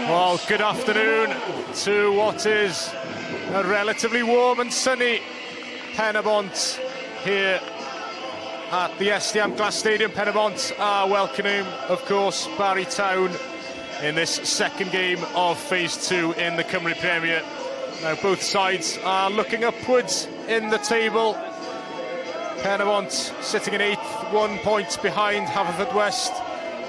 Well, good afternoon to what is a relatively warm and sunny Penybont here at the SDM Glass Stadium. Penybont are welcoming, of course, Barry Town in this second game of Phase 2 in the Cymru Premier. Now, both sides are looking upwards in the table. Penybont sitting in 8th, 1 point behind Haverfordwest,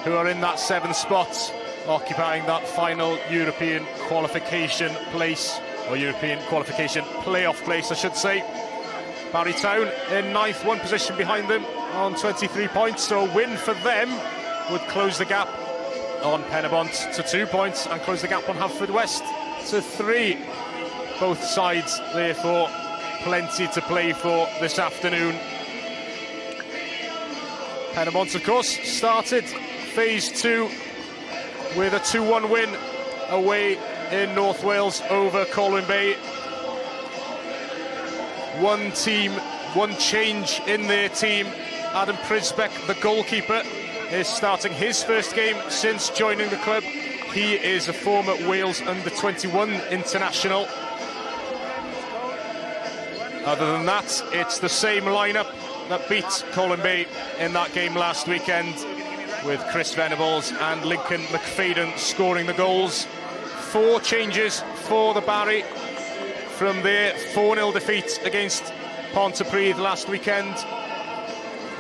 who are in that 7th spot, occupying that final European qualification place, or European qualification playoff place, I should say. Barry Town in 9th, 1 position behind them on 23 points, so a win for them would close the gap on Penybont to 2 points and close the gap on Haverfordwest to 3. Both sides, therefore, plenty to play for this afternoon. Penybont, of course, started Phase 2 with a 2-1 win away in North Wales over Colwyn Bay. One team, one change in their team. Adam Prisbeck, the goalkeeper, is starting his first game since joining the club. He is a former Wales under-21 international. Other than that, it's the same lineup that beat Colwyn Bay in that game last weekend, with Chris Venables and Lincoln McFadden scoring the goals. 4 changes for the Barry from their 4-0 defeat against Pontypridd last weekend.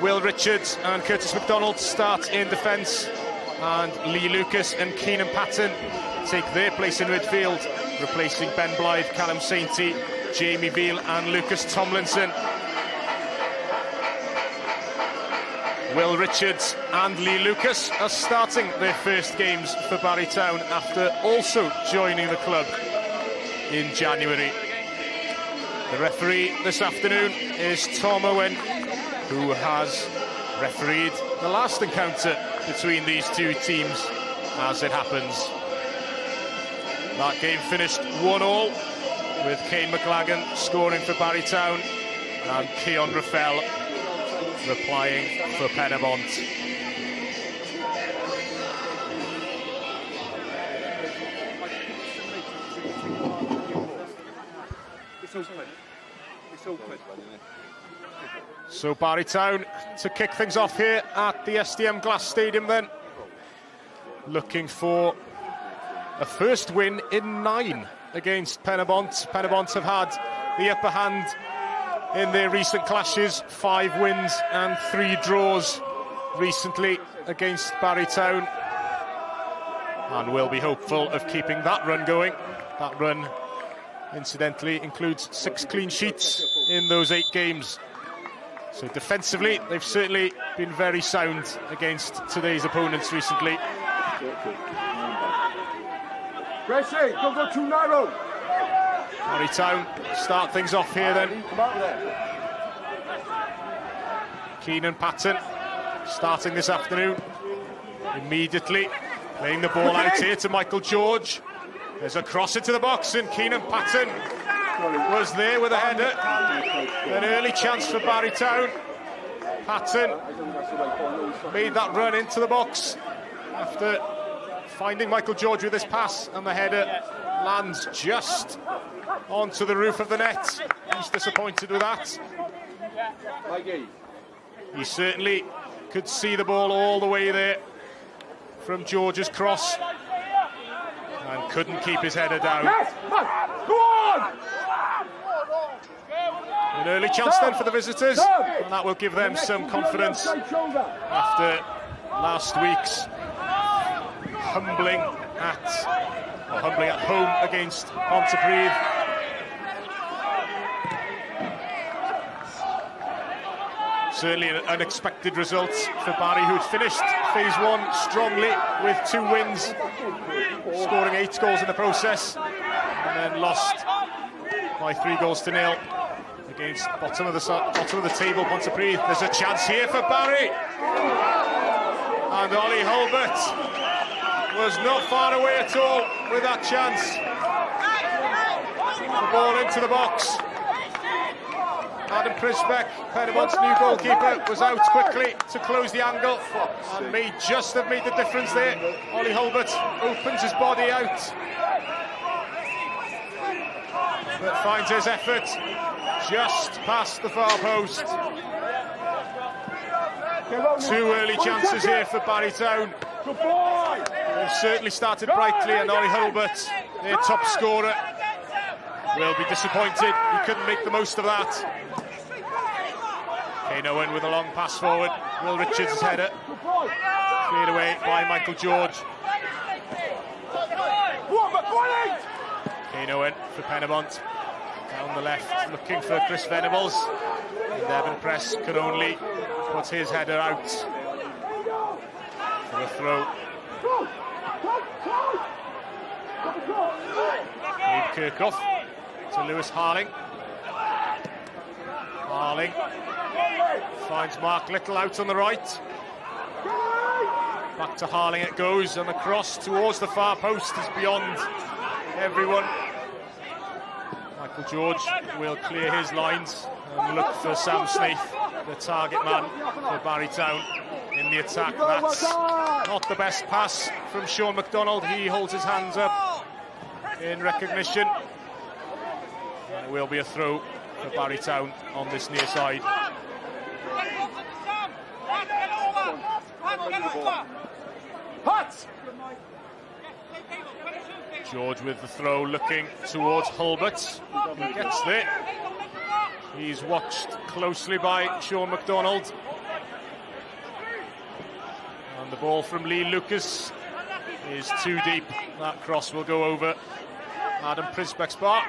Will Richards and Curtis MacDonald start in defence, and Lee Lucas and Keenan Patton take their place in midfield, replacing Ben Blythe, Callum Sainty, Jamie Veal and Lucas Tomlinson. Will Richards and Lee Lucas are starting their first games for Barry Town after also joining the club in January. The referee this afternoon is Tom Owen, who has refereed the last encounter between these two teams, as it happens. That game finished 1-1, with Kane McLagan scoring for Barry Town and Keon Raffel replying for Penybont. So Barry Town to kick things off here at the SDM Glass Stadium then, looking for a first win in 9 against Penybont. Penybont have had the upper hand in their recent clashes, 5 wins and 3 draws recently against Barry Town, and will be hopeful of keeping that run going. That run, incidentally, includes 6 clean sheets in those 8 games. So defensively, they've certainly been very sound against today's opponents recently. Gracie, don't go too narrow. Barry Town start things off here then. Keenan Patton starting this afternoon. Immediately playing the ball out here to Michael George. There's a cross into the box and Keenan Patton was there with a header. An early chance for Barry Town. Patton made that run into the box after finding Michael George with his pass, and the header lands just onto the roof of the net. He's disappointed with that. He certainly could see the ball all the way there from George's cross and couldn't keep his header down. Go on! An early chance then for the visitors, and that will give them some confidence after last week's humbling at home against Pontypridd. Certainly an unexpected result for Barry, who'd finished Phase 1 strongly with 2 wins, scoring 8 goals in the process, and then lost by 3-0 against bottom of the table Pontypridd. There's a chance here for Barry, and Ollie Hulbert was not far away at all with that chance. The ball into the box. Adam Prisbeck, Penybont's new goalkeeper, was out quickly to close the angle and may just have made the difference there. Ollie Hulbert opens his body out, but finds his effort just past the far post. Two early chances here for Barrytown. They've certainly started brightly, and Ollie Hulbert, their top scorer, will be disappointed he couldn't make the most of that. Kane Owen with a long pass forward. Will Richards' header cleared away by Michael George. Kane Owen for Penybont. Down the left, looking for Chris Venables. And Devon Press can only put his header out for a throw. Dave Kirkhoff to Lewis Harling. Harling finds Mark Little out on the right. Back to Harling it goes, and the cross towards the far post is beyond everyone. Michael George will clear his lines and look for Sam Snaith, the target man for Barrytown in the attack. That's not the best pass from Sean McDonald. He holds his hands up in recognition. And it will be a throw for Barrytown on this near side. George with the throw, looking towards Hulbert. He gets there. He's watched closely by Sean McDonald. And the ball from Lee Lucas is too deep. That cross will go over Adam Prisbeck's bar.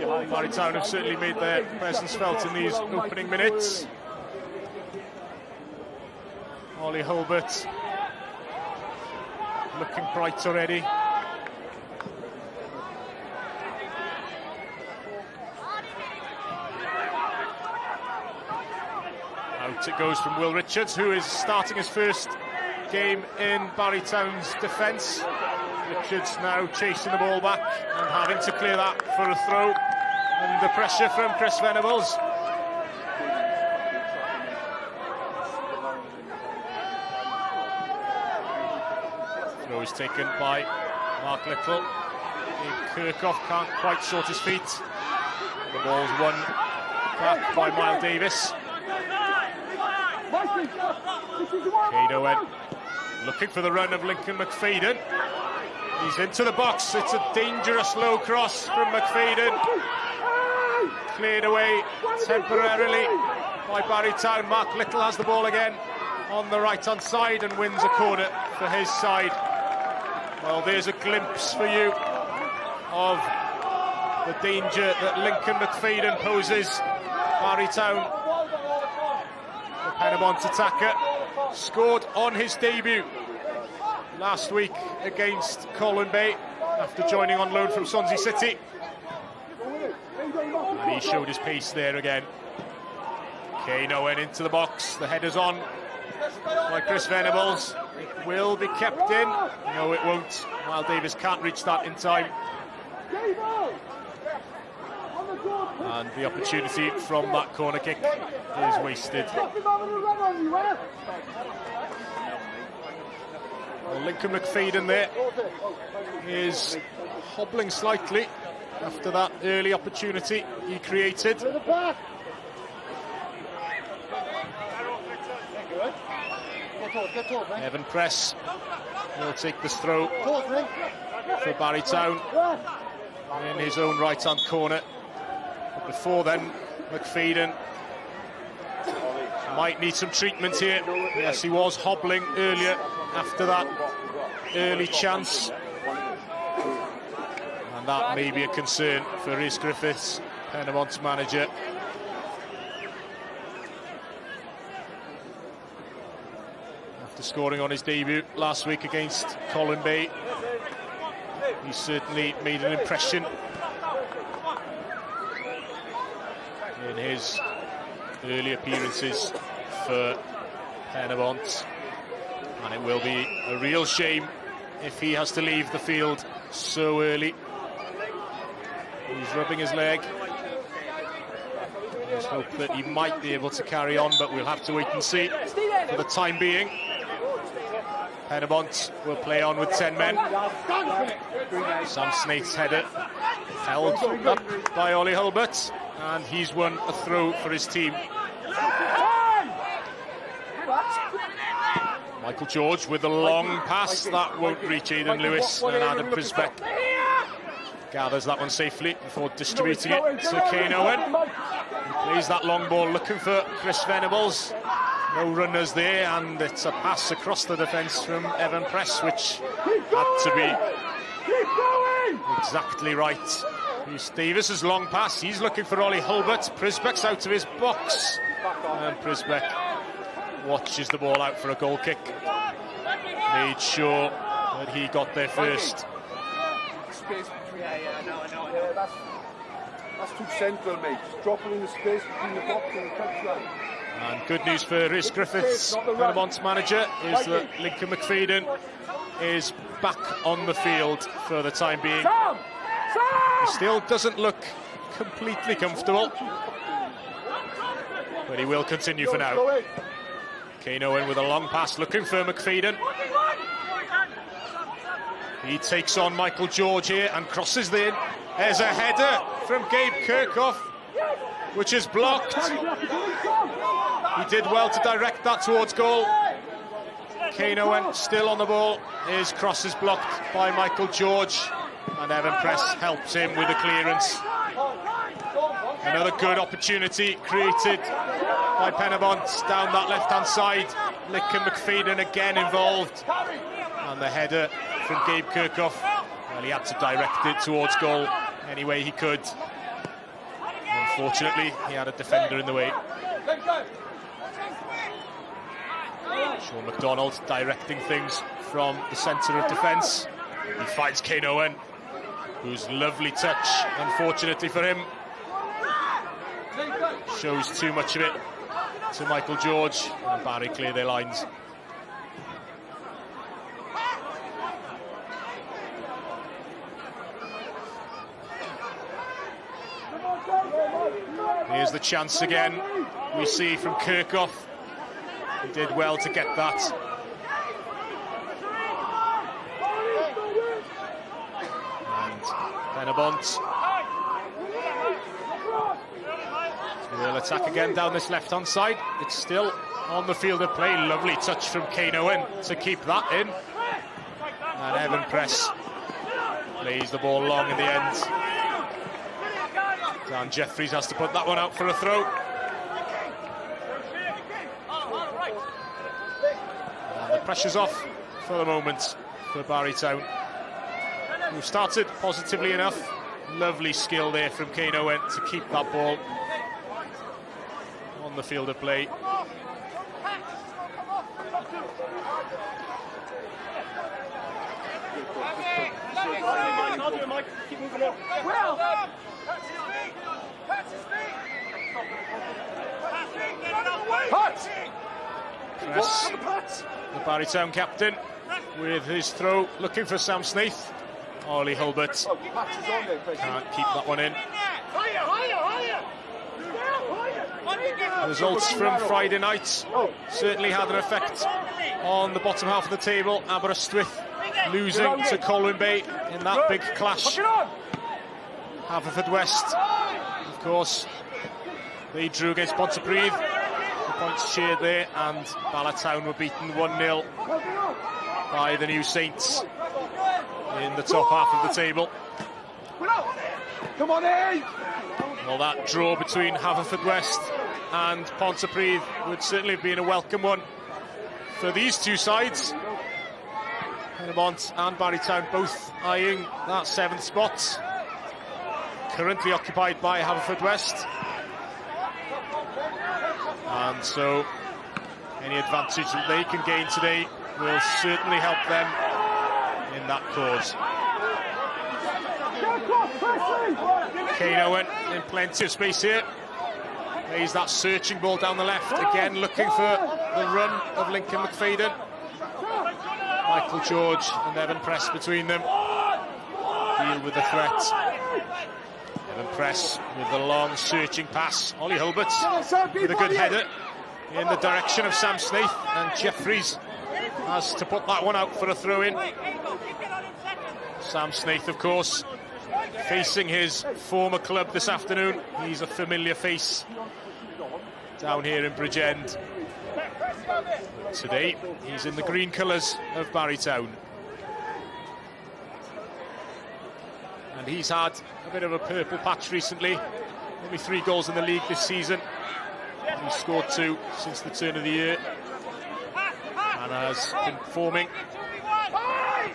Barrytown have certainly made their presence felt in these opening minutes. Ollie Hulbert looking bright already. Out it goes from Will Richards, who is starting his first game in Barrytown's defence. Richards now chasing the ball back and having to clear that for a throw under pressure from Chris Venables. Throw is taken by Mark Little. Kirkhoff can't quite sort his feet. The ball's won back by Miles Davis. Kane Owen looking for the run of Lincoln McFadden. He's into the box. It's a dangerous low cross from McFadden. Cleared away temporarily by Barrytown. Mark Little has the ball again on the right-hand side and wins a corner for his side. Well, there's a glimpse for you of the danger that Lincoln McFadden poses. Barrytown, the Penybont attacker, scored on his debut last week against Colwyn Bay after joining on loan from Swansea City. And he showed his pace there again. Kane Owen into the box. The header's on by Chris Venables. It will be kept in. No, it won't. Miles Davis can't reach that in time. And the opportunity from that corner kick is wasted. Well, Lincoln McFadden there is hobbling slightly after that early opportunity he created. Evan Press will take this throw for Barrytown in his own right-hand corner. But before then, McFadden might need some treatment here. Yes, he was hobbling earlier after that early chance. And that may be a concern for Rhys Griffiths, Penybont's manager. After scoring on his debut last week against Colwyn Bay, he certainly made an impression in his early appearances for Penybont. And it will be a real shame if he has to leave the field so early. He's rubbing his leg. Let's hope that he might be able to carry on, but we'll have to wait and see for the time being. Penybont will play on with 10 men. Sam Snaith's header held up by Ollie Hulbert, and he's won a throw for his team. Michael George with a long pass. That won't reach Aidan Lewis, and Adam Prisbeck gathers that one safely before distributing it to Kane Owen. He plays that long ball looking for Chris Venables. No runners there, and it's a pass across the defence from Evan Press, which had to be exactly right. Here's Davis's long pass. He's looking for Ollie Hulbert. Prisbeck's out of his box, and Prisbeck watches the ball out for a goal kick. Made sure that he got there first. That's too central, mate. Just drop it in the space between the box and the touchline. And good news for Rhys Griffiths, Penybont's manager, is that Lincoln McFadden is back on the field for the time being. He still doesn't look completely comfortable, but he will continue for now. Kane Owen with a long pass looking for McFadden. He takes on Michael George here and crosses in. There's a header from Gabe Kirkhoff, which is blocked. He did well to direct that towards goal. Kane Owen still on the ball. His cross is blocked by Michael George, and Evan Press helps him with the clearance. Another good opportunity created by Penybont down that left-hand side. Lincoln McFadden again involved, and the header from Gabe Kirkhoff. Well, he had to direct it towards goal any way he could. Unfortunately, he had a defender in the way. Sean McDonald directing things from the centre of defence. He finds Kane Owen, whose lovely touch, unfortunately for him, shows too much of it to Michael George, and Barry clear their lines. Here's the chance again, we see from Kirkhoff. He did well to get that. And Penybont will attack again down this left-hand side. It's still on the field of play. Lovely touch from Kane Owen to keep that in. And Evan Press plays the ball long in the end. Dan Jeffries has to put that one out for a throw. And the pressure's off for the moment for Barrytown, who started positively enough. Lovely skill there from Kane Owen to keep that ball on the field of play. Press, the Barrytown captain, with his throw looking for Sam Snaith. Ollie Hulbert can't keep that one in. Results from Friday night certainly had an effect on the bottom half of the table. Aberystwyth losing to Colwyn Bay in that big clash. Haverfordwest, of course, they drew against Pontypridd. The points shared there, and Ballatown were beaten 1-0 by the New Saints in the top half of the table. Come on, in! Well, that draw between Haverfordwest and Pontypridd would certainly have been a welcome one for these two sides. Penybont and Barrytown both eyeing that 7th spot, currently occupied by Haverfordwest. And so any advantage that they can gain today will certainly help them in that cause. Kane Owen in plenty of space here. Plays that searching ball down the left, again looking for the run of Lincoln McFadden. Michael George and Evan Press between them. Deal with the threat. Evan Press with the long searching pass. Ollie Hulbert with a good header in the direction of Sam Snaith, and Jeffries has to put that one out for a throw-in. Sam Snaith, of course, facing his former club this afternoon. He's a familiar face down here in Bridgend. Today, he's in the green colours of Barrytown. And he's had a bit of a purple patch recently. Only 3 goals in the league this season. He's scored 2 since the turn of the year. And has been forming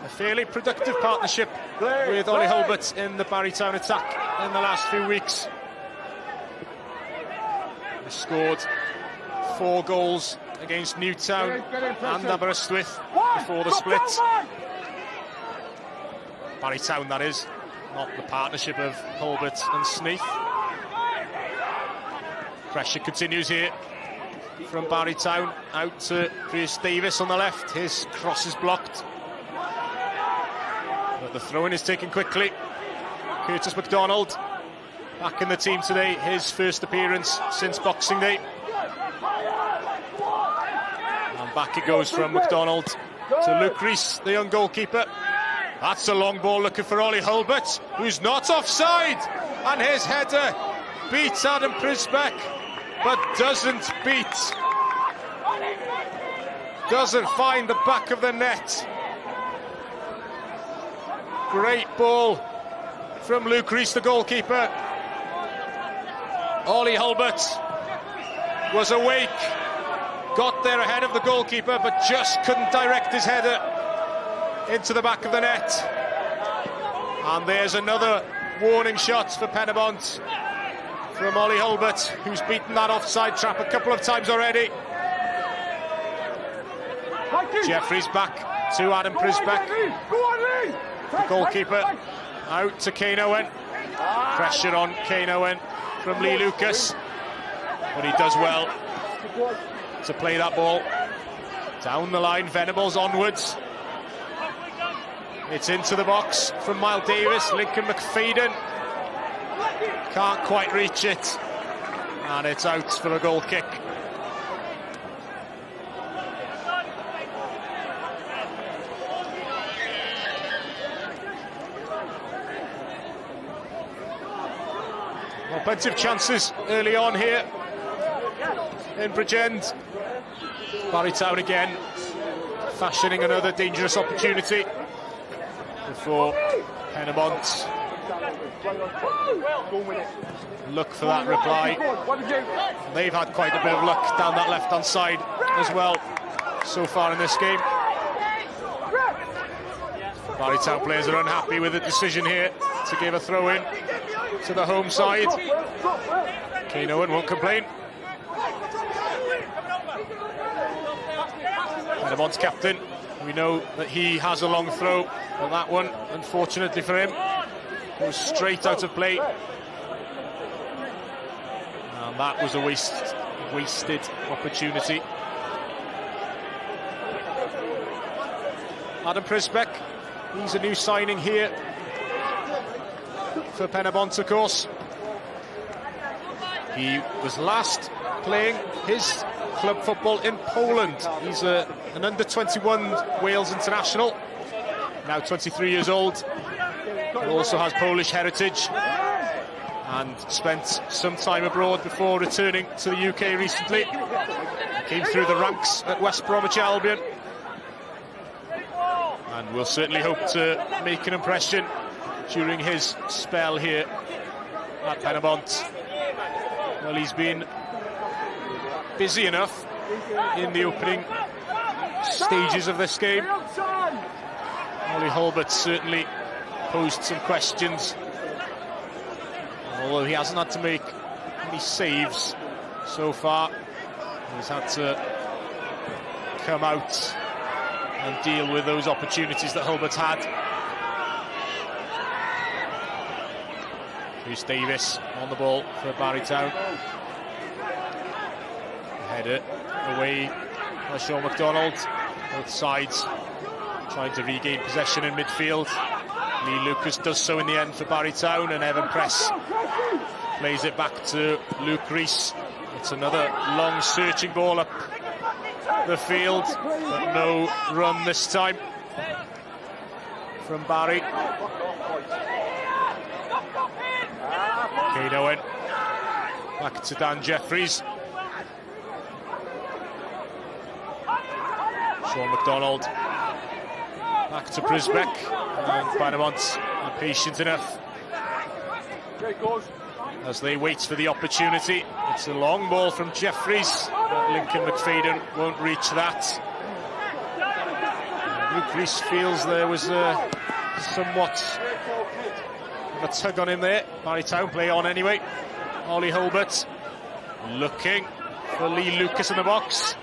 a fairly productive partnership with Ollie Hulbert in the Barrytown attack in the last few weeks. He scored 4 goals against Newtown and Aberystwyth before the split. Barrytown, that is, not the partnership of Hulbert and Snaith. Pressure continues here from Barrytown out to Chris Davis on the left. His cross is blocked, but the throw-in is taken quickly. Curtis MacDonald back in the team today, his first appearance since Boxing Day. And back it goes from MacDonald to Luke Rees, the young goalkeeper. That's a long ball looking for Ollie Hulbert, who's not offside, and his header beats Adam Prisbeck, but doesn't find the back of the net. Great ball from Luke Rees, the goalkeeper. Ollie Hulbert was awake, got there ahead of the goalkeeper, but just couldn't direct his header into the back of the net. And there's another warning shot for Penybont from Ollie Hulbert, who's beaten that offside trap a couple of times already. Jeffries back to Adam Prisbeck. The goalkeeper out to Kane Owen. Pressure on Kane Owen from Lee Lucas, but he does well to play that ball down the line. Venables onwards. It's into the box from Miles Davis. Lincoln McFadden can't quite reach it, and it's out for a goal kick. Well, plenty of chances early on here in Bridgend. Barrytown again fashioning another dangerous opportunity before Penybont look for that reply. They've had quite a bit of luck down that left-hand side as well so far in this game. Barrytown players are unhappy with the decision here to give a throw-in to the home side. Kane Owen won't complain. Penybont's captain, we know that he has a long throw, but that one, unfortunately for him, goes straight out of play. And that was a wasted opportunity. Adam Prisbeck, he's a new signing here for Penybont, of course. He was last playing his club football in Poland. He's an under-21 Wales international, now 23 years old. He also has Polish heritage and spent some time abroad before returning to the UK recently. He came through the ranks at West Bromwich Albion, and will certainly hope to make an impression during his spell here at Penybont. Well, he's been busy enough in the opening stages of this game. Ollie Hulbert certainly posed some questions, although he hasn't had to make any saves so far. He's had to come out and deal with those opportunities that Hulbert had. Chris Davis on the ball for Barrytown. Header away by Sean MacDonald. Both sides trying to regain possession in midfield. Lee Lucas does so in the end for Barry Town, and Evan Press plays it back to Luke Rees. It's another long searching ball up the field, but no run this time from Barry. Kane Owen back to Dan Jeffries. Sean McDonald back to Prisbeck, and Penybont are patient enough as they wait for the opportunity. It's a long ball from Jeffries, but Lincoln McFadden won't reach that. Luke Rees feels there was somewhat of a tug on him there. Barry Town play on anyway. Ollie Hulbert looking for Lee Lucas in the box.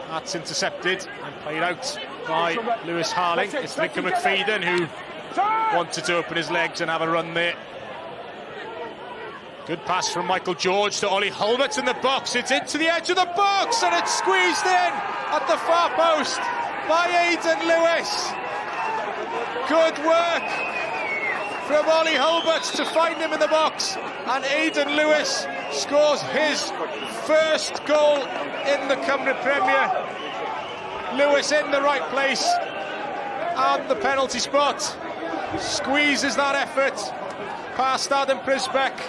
That's intercepted and played out by Lewis Harling. It's Lincoln McFadden who wanted to open his legs and have a run there. Good pass from Michael George to Ollie Hulbert in the box. It's into the edge of the box and it's squeezed in at the far post by Aidan Lewis. Good work from Ollie Hulbert to find him in the box, and Aidan Lewis scores his first goal in the Cymru Premier. Lewis in the right place and the penalty spot. Squeezes that effort past Adam Prisbeck.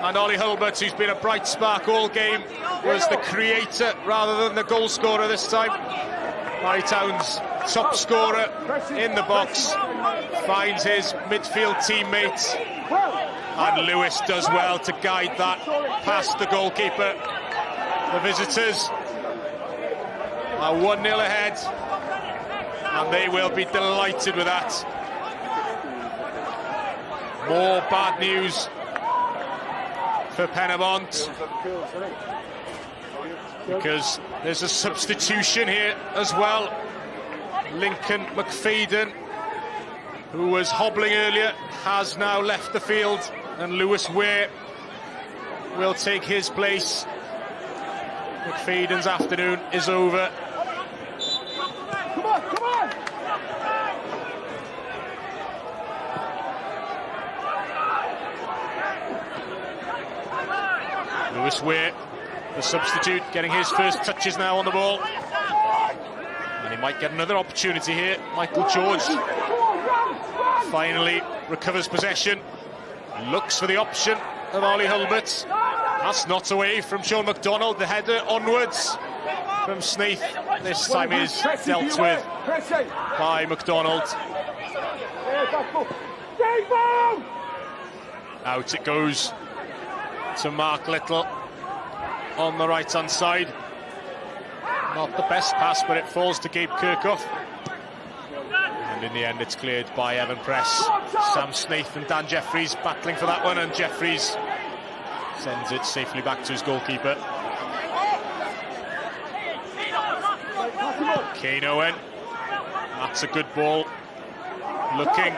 And Ollie Hulbert, who's been a bright spark all game, was the creator rather than the goal scorer this time. Barry Town's top scorer in the box finds his midfield teammates, and Lewis does well to guide that past the goalkeeper. The visitors are 1-0 ahead, and they will be delighted with that. More bad news for Penybont, because there's a substitution here as well. Lincoln McFadden, who was hobbling earlier, has now left the field, and Lewis Ware will take his place. McFadden's afternoon is over. Come on, come on! Lewis Ware, the substitute, getting his first touches now on the ball. And he might get another opportunity here. Michael George finally recovers possession. Looks for the option of Ollie Hulbert. That's not away from Sean McDonald. The header onwards from Snaith. This time is dealt with by McDonald. Out it goes to Mark Little on the right-hand side. Not the best pass, but it falls to Gabe Kirkhoff. And in the end, it's cleared by Evan Press. Sam Snaith and Dan Jeffries battling for that one, and Jeffries sends it safely back to his goalkeeper. Kane Owen. That's a good ball. Looking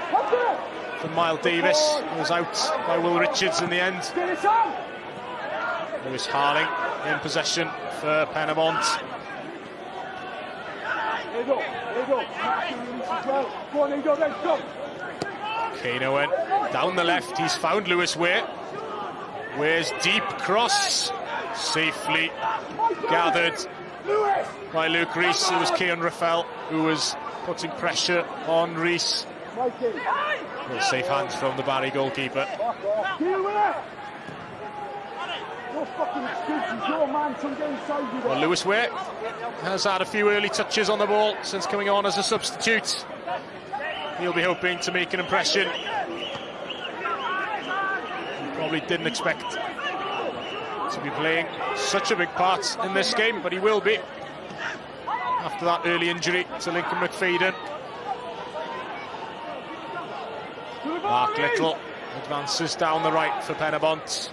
for Miles Davis. It was out by Will Richards in the end. Lewis Harling in possession for Penybont. Kane Owen down the left. He's found Lewis Ware. Ware's deep cross, safely gathered by Luke Rees. It was Kean Raffel who was putting pressure on Rees. Well, safe hands from the Barry goalkeeper. Well, Lewis Ware has had a few early touches on the ball since coming on as a substitute. He'll be hoping to make an impression. Probably didn't expect to be playing such a big part in this game, but he will be after that early injury to Lincoln McFadden. Mark Little advances down the right for Penybont,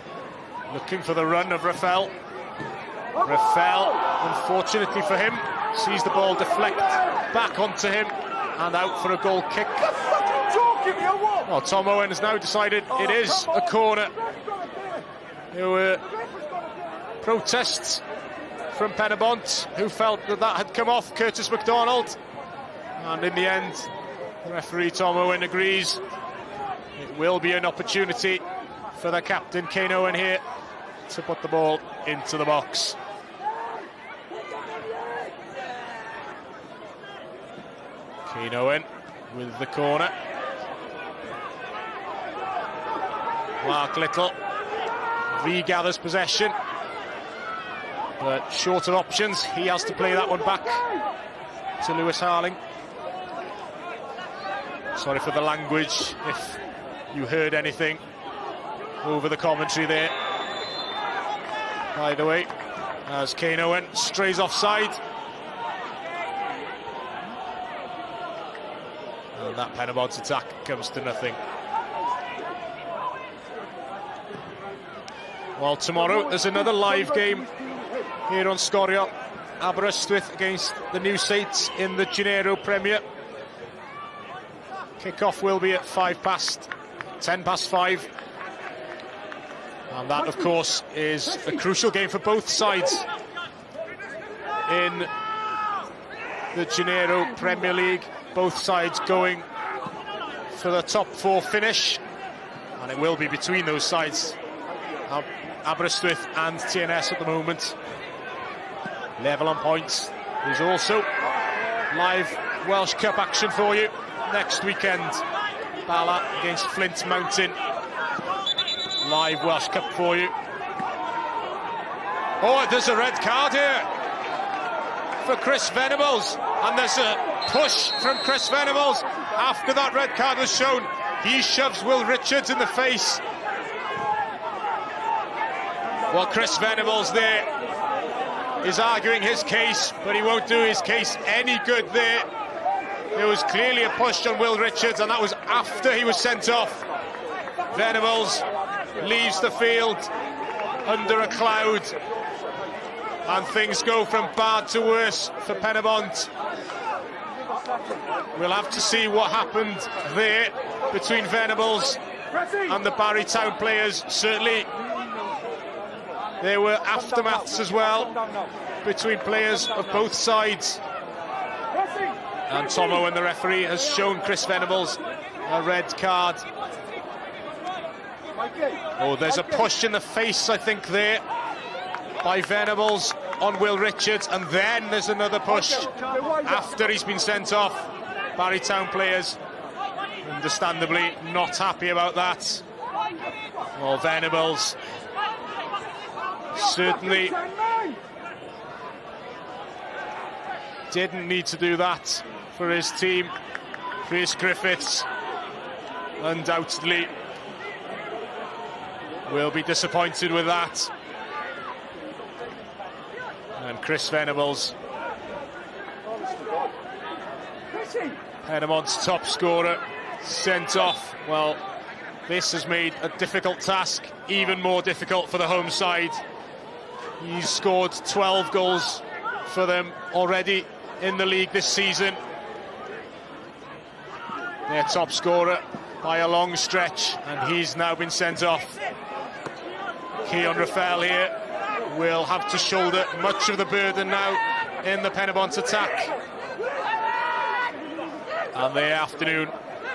looking for the run of Raffel. Raffel, unfortunately for him, sees the ball deflect back onto him and out for a goal kick. Well, Tom Owen has now decided it is a corner. There were protests from Penybont, who felt that that had come off Curtis MacDonald. And in the end, the referee Tom Owen agrees. It will be an opportunity for the captain, Kane Owen, here to put the ball into the box. Kane Owen with the corner. Mark Little regathers possession, but shorter options. He has to play that one back to Lewis Harling. Sorry for the language if you heard anything over the commentary there. By the way, as Kane Owen strays offside. And that Penybont attack comes to nothing. Well, tomorrow there's another live game here on Sgorio. Aberystwyth against the New Saints in the JD Premier. Kickoff will be at 10 past 5. And that, of course, is a crucial game for both sides in the JD Premier League. Both sides going for the top 4 finish. And it will be between those sides. Aberystwyth and TNS at the moment. Level on points. There's also live Welsh Cup action for you next weekend. Bala against Flint Mountain. Live Welsh Cup for you. Oh, there's a red card here for Chris Venables. And there's a push from Chris Venables. After that red card was shown, he shoves Will Richards in the face. Well, Chris Venables there is arguing his case, but he won't do his case any good there. There was clearly a push on Will Richards, and that was after he was sent off. Venables leaves the field under a cloud, and things go from bad to worse for Penybont. We'll have to see what happened there between Venables and the Barrytown players. Certainly there were aftermaths as well between players of both sides. And Tom Owen, the referee, has shown Chris Venables a red card. Oh, there's a push in the face, I think, there by Venables on Will Richards, and then there's another push after he's been sent off. Barrytown players, understandably, not happy about that. Well, Venables certainly didn't need to do that for his team. Chris Griffiths undoubtedly will be disappointed with that. And Chris Venables, Penybont's top scorer, sent off. Well, this has made a difficult task even more difficult for the home side. He's scored 12 goals for them already in the league this season. Their top scorer by a long stretch, and he's now been sent off. Keon Rafael here will have to shoulder much of the burden now in the Penybont attack. And the afternoon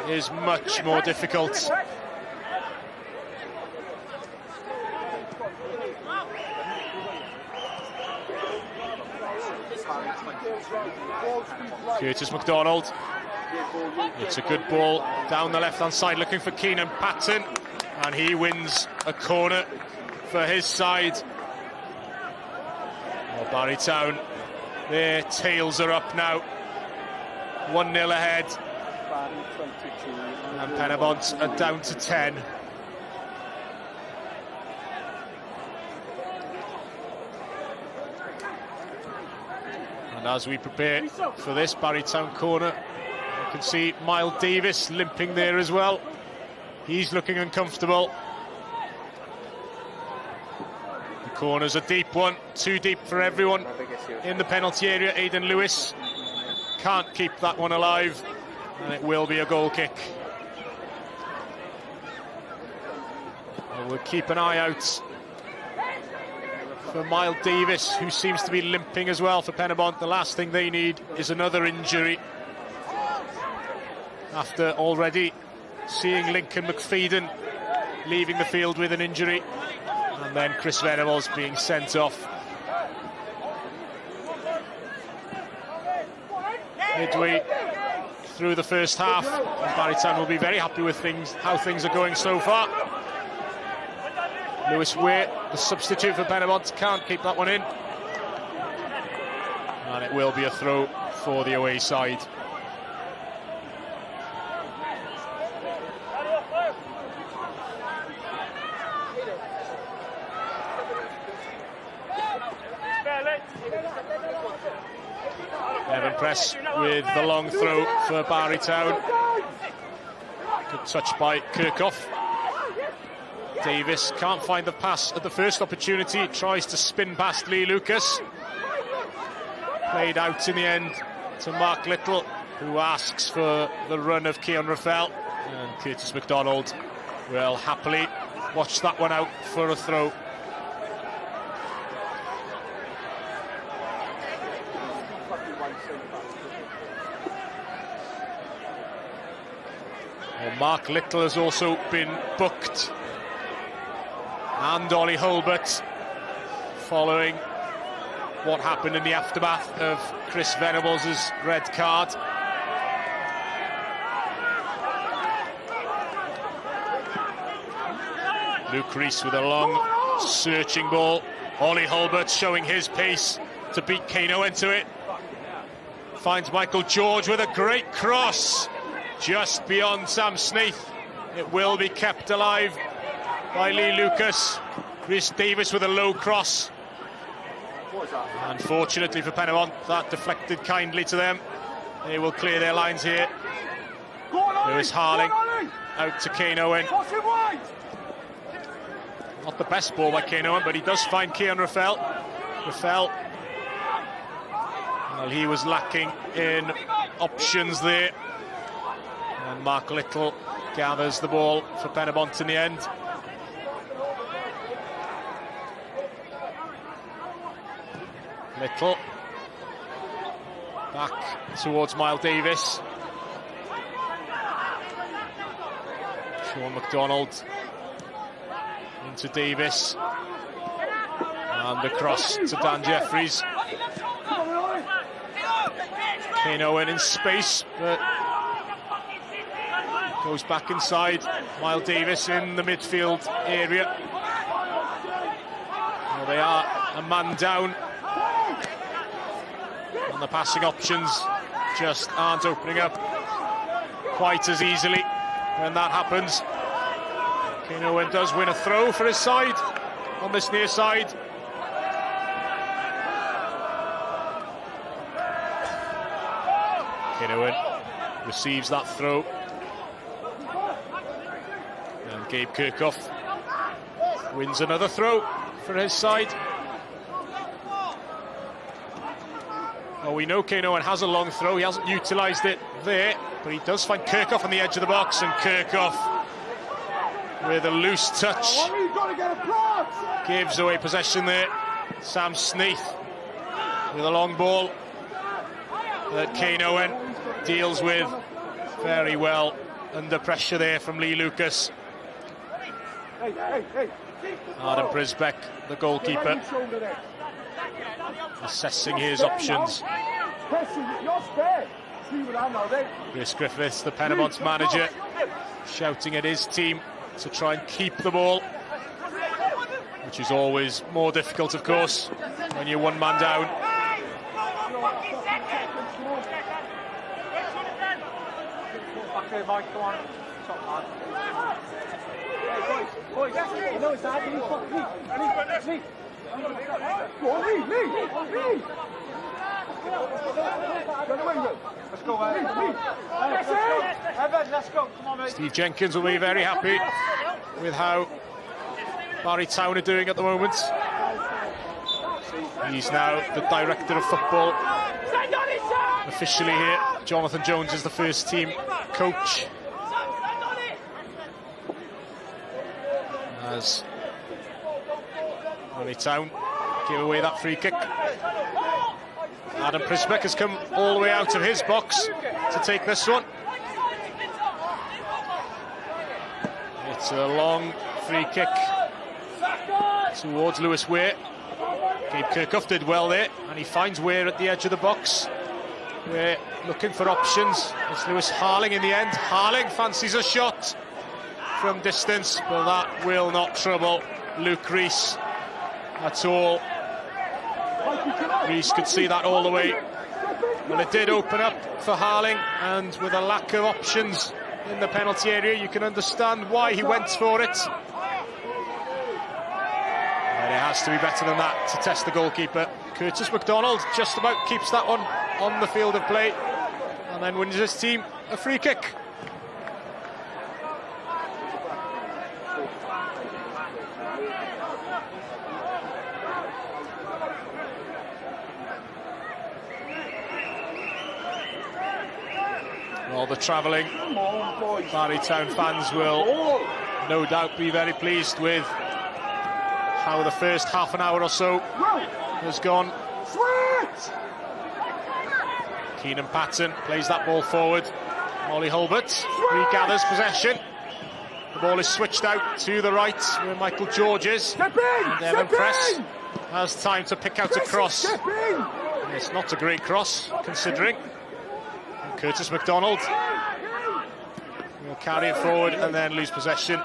is much more difficult. Curtis MacDonald. It's a good ball down the left-hand side, looking for Keenan Patton, and he wins a corner for his side. Well, Barrytown, their tails are up now. 1-0 ahead. And Penybont are down to 10. And as we prepare for this Barrytown corner, you can see Miles Davis limping there as well. He's looking uncomfortable. The corner's a deep one, too deep for everyone in the penalty area. Aidan Lewis can't keep that one alive, and it will be a goal kick. Well, we'll keep an eye out for Miles Davis, who seems to be limping as well for Penybont. The last thing they need is another injury, after already seeing Lincoln McFadden leaving the field with an injury, and then Chris Venables being sent off. Midway through the first half, and Barrytown will be very happy with how things are going so far. Lewis Ware, the substitute for Penybont, can't keep that one in, and it will be a throw for the away side. Evan Press with the long throw for Barrytown. Good touch by Kirkhoff. Davis can't find the pass at the first opportunity, tries to spin past Lee Lucas. Played out in the end to Mark Little, who asks for the run of Keon Raffel, and Curtis MacDonald will happily watch that one out for a throw. Well, Mark Little has also been booked, and Ollie Hulbert, following what happened in the aftermath of Chris Venables' red card. Luke Rees with a long searching ball. Ollie Hulbert showing his pace to beat Kane Owen to it. Finds Michael George with a great cross just beyond Sam Snaith. It will be kept alive by Lee Lucas. Rhys Davis with a low cross. Unfortunately for Penybont, that deflected kindly to them. They will clear their lines here. Lewis Harling out to Kane Owen. Not the best ball by Kane Owen, but he does find Keon Raffel. Raffel, well, he was lacking in options there. And Mark Little gathers the ball for Penybont in the end. Little back towards Miles Davis. Sean MacDonald into Davis, and the cross to Dan Jeffries. Kane Owen in space, but goes back inside. Miles Davis in the midfield area. Well, they are a man down, and the passing options just aren't opening up quite as easily when that happens. Kane Owen does win a throw for his side on this near side. Kane Owen receives that throw, and Gabe Kirkhoff wins another throw for his side. Well, we know Kane Owen has a long throw. He hasn't utilised it there, but he does find Kirkhoff on the edge of the box, and Kirkhoff with a loose touch gives away possession there. Sam Snaith with a long ball that Kane Owen deals with very well under pressure there from Lee Lucas. Adam Brisbeck, the goalkeeper, assessing his options. Chris Griffiths, the Penybont's manager, shouting at his team to try and keep the ball, which is always more difficult, of course, when you're one man down. Steve Jenkins will be very happy with how Barrytown are doing at the moment. He's now the director of football officially here. Jonathan Jones is the first team coach, as Barrytown give away that free kick. Adam Prisbeck has come all the way out of his box to take this one. It's a long free kick towards Lewis Ware. Gabe Kirkhoff did well there, and he finds Ware at the edge of the box. We're looking for options. It's Lewis Harling in the end. Harling fancies a shot from distance, but that will not trouble Luke Rees at all. Rees could see that all the way. Well, it did open up for Harling, and with a lack of options in the penalty area, you can understand why he went for it. And it has to be better than that to test the goalkeeper. Curtis MacDonald just about keeps that one on the field of play, and then wins his team a free kick. All the travelling Barry Town fans will no doubt be very pleased with how the first half an hour or so has gone. Keenan Patton plays that ball forward. Ollie Hulbert regathers possession. The ball is switched out to the right where Michael George is. And Evan Press has time to pick out a cross. And it's not a great cross, considering. And Curtis MacDonald will carry it forward and then lose possession.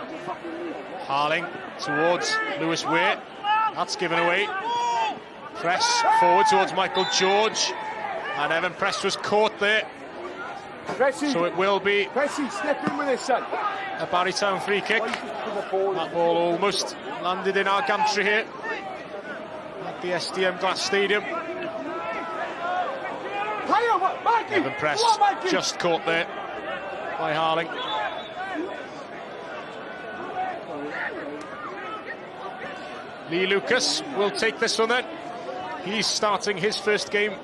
Harling towards Lewis Ware. That's given away. Press forward towards Michael George. And Evan Press was caught there. So it will be a Barry Town free kick. That ball almost landed in our gantry here at the SDM Glass Stadium. Evan Press just caught there by Harling. Lee Lucas will take this one then. He's starting his first game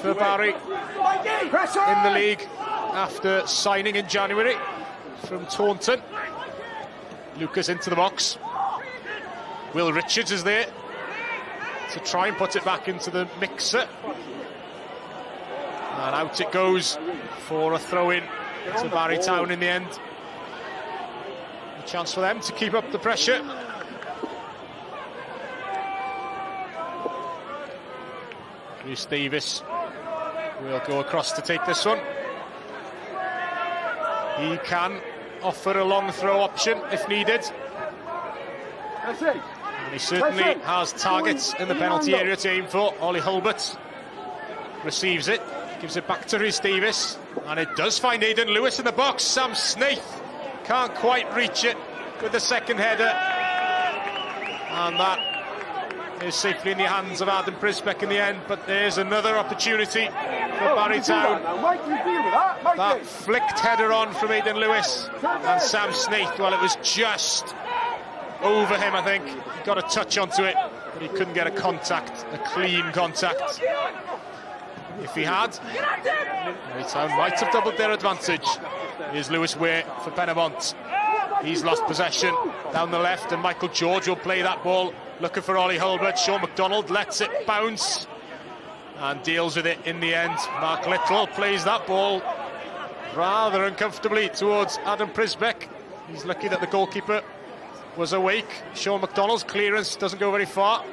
for Barry in the league after signing in January from Taunton. Lucas into the box. Will Richards is there to try and put it back into the mixer. And out it goes for a throw-in to Barry Town in the end. A chance for them to keep up the pressure. Rhys Davis will go across to take this one. He can offer a long throw option if needed. And he certainly has targets in the penalty area to aim for. Ollie Hulbert receives it, gives it back to Rhys Davis, and it does find Aidan Lewis in the box. Sam Snaith can't quite reach it with the second header, and that is safely in the hands of Adam Prisbeck in the end. But there's another opportunity for Barry Town. That flicked header on from Aidan Lewis, and Sam Snaith, well, it was just over him, I think. He got a touch onto it, but he couldn't get a contact, a clean contact. If he had, Barry Town might have doubled their advantage. Here's Lewis Ware for Penybont. He's lost possession down the left, and Michael George will play that ball, looking for Ollie Hulbert. Sean MacDonald lets it bounce and deals with it in the end. Mark Little plays that ball rather uncomfortably towards Adam Prisbeck. He's lucky that the goalkeeper was awake. Sean MacDonald's clearance doesn't go very far.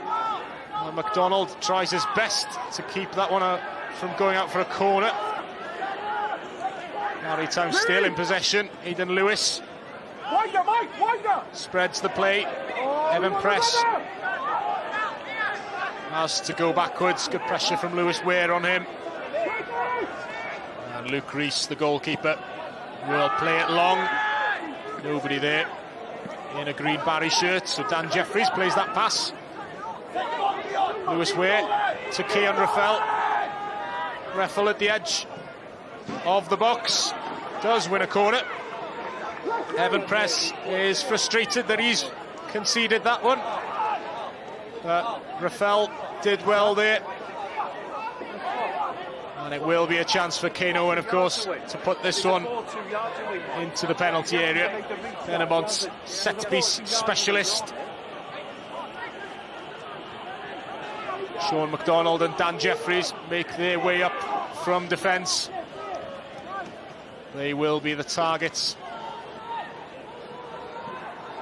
And MacDonald tries his best to keep that one from going out for a corner. Barry Town still in possession. Aidan Lewis spreads the play. Evan Press has to go backwards. Good pressure from Lewis Ware on him. And Luke Rees, the goalkeeper, will play it long. Nobody there in a green Barry shirt, so Dan Jeffries plays that pass. Lewis Ware to Kean Raffel. Raffel at the edge of the box, does win a corner. Evan Press is frustrated that he's conceded that one, but Raffel did well there, and it will be a chance for Kane Owen, of course, to put this one into the penalty area. Penybont's set-piece specialist. Sean McDonald and Dan Jeffries make their way up from defence. They will be the targets.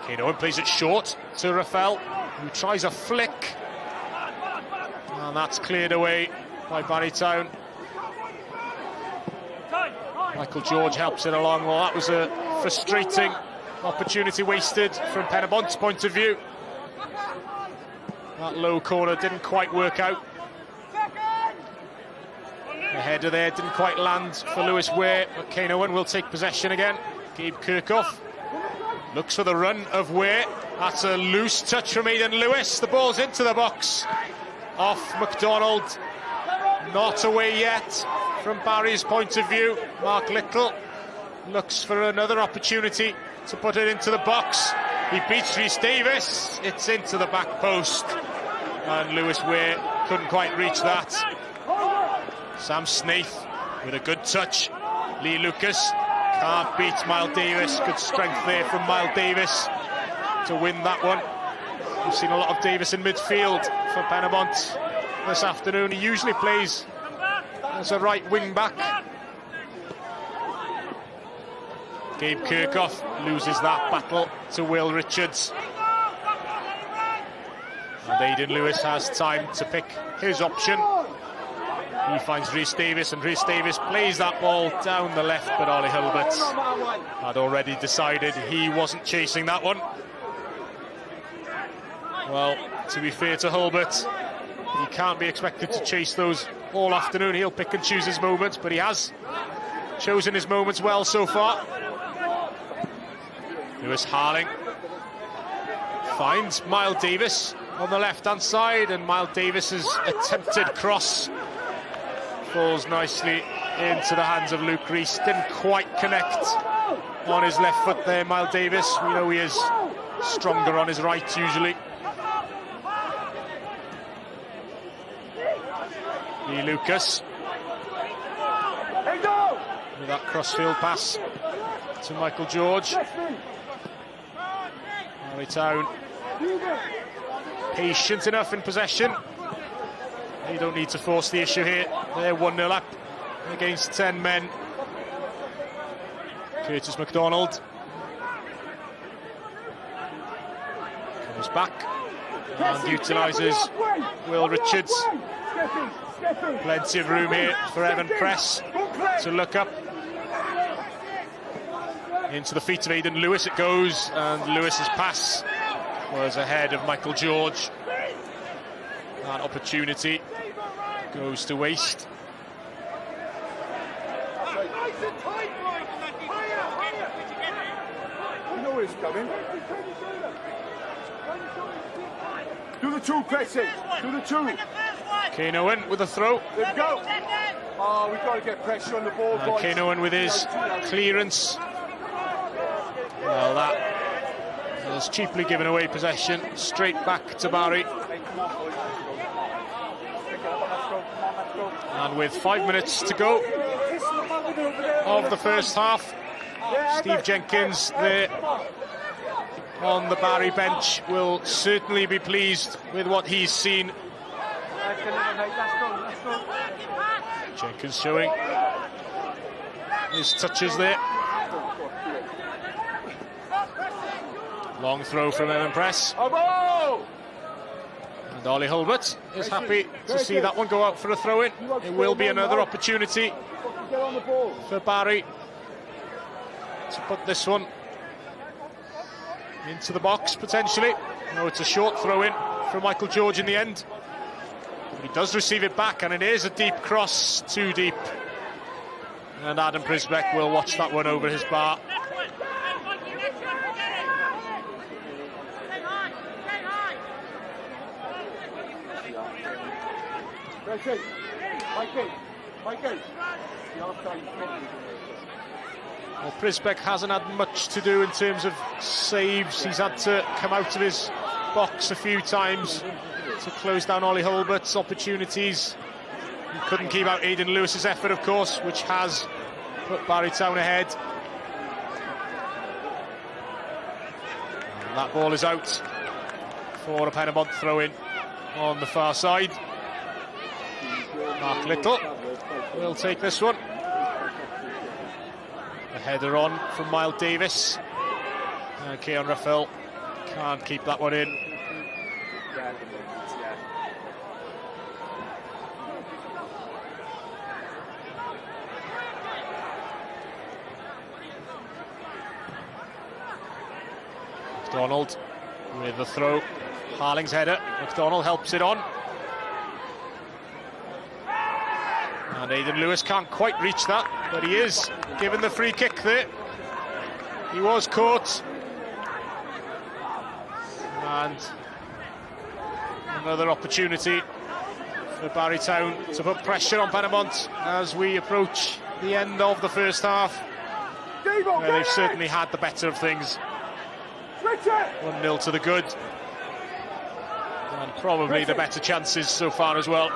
Kane Owen plays it short to Rafael, who tries a flick. And that's cleared away by Barrytown. Michael George helps it along. Well, that was a frustrating opportunity wasted from Penibont's point of view. That low corner didn't quite work out. The header there didn't quite land for Lewis Ware, but Kane Owen will take possession again. Gabe Kirkhoff looks for the run of Ware. That's a loose touch from Aidan Lewis. The ball's into the box. Off McDonald. Not away yet from Barry's point of view. Mark Little looks for another opportunity to put it into the box. He beats Rhys Davis. It's into the back post. And Lewis Ware couldn't quite reach that. Sam Snaith with a good touch. Lee Lucas can't beat Miles Davis. Good strength there from Miles Davis to win that one. We've seen a lot of Davis in midfield for Penybont this afternoon. He usually plays as a right wing back. Gabe Kirkhoff loses that battle to Will Richards. And Aidan Lewis has time to pick his option. He finds Rhys Davis, and Rhys Davis plays that ball down the left, but Ollie Hulbert had already decided he wasn't chasing that one. Well, to be fair to Hulbert, he can't be expected to chase those all afternoon. He'll pick and choose his moments, but he has chosen his moments well so far. Lewis Harling finds Miles Davis on the left-hand side, and Miles Davis's attempted cross falls nicely into the hands of Luke Rees. Didn't quite connect on his left foot there, Miles Davis. We know he is stronger on his right usually. Lee Lucas with that crossfield pass to Michael George. Barrytown patient enough in possession. You don't need to force the issue here. They're 1-0 up against 10 men. Curtis McDonald comes back and utilises Will Richards. Plenty of room here for Evan Press to look up. Into the feet of Aidan Lewis it goes, and Lewis's pass was ahead of Michael George. That opportunity goes to waste. You know where he's coming. Do the two pressing. Do the two. Kane Owen with a throw. There we go. Oh, we've got to get pressure on the ball, And Kane Owen with his clearance. Well, that has cheaply given away possession. Straight back to Barry. And with 5 minutes to go of the first half, Steve Jenkins there on the Barry bench will certainly be pleased with what he's seen. Jenkins showing his touches there. Long throw from Evan Press. And Ollie Hulbert is happy to see that one go out for a throw-in. It will be another opportunity for Barry to put this one into the box, potentially. No, it's a short throw-in from Michael George in the end. But he does receive it back, and it is a deep cross, too deep. And Adam Prisbeck will watch that one over his bar. Well, Prisbeck hasn't had much to do in terms of saves. He's had to come out of his box a few times to close down Ollie Hulbert's opportunities. He couldn't keep out Aidan Lewis's effort, of course, which has put Barrytown ahead. And that ball is out for a Penybont throw-in on the far side. Mark Little will take this one. A header on from Miles Davis. And Keon Raphael can't keep that one in. McDonald with the throw. Harling's header. McDonald helps it on. And Aidan Lewis can't quite reach that, but he is given the free kick there. He was caught. And another opportunity for Barry Town to put pressure on Penybont as we approach the end of the first half. They've certainly had the better of things. 1-0 to the good. And probably the better chances so far as well.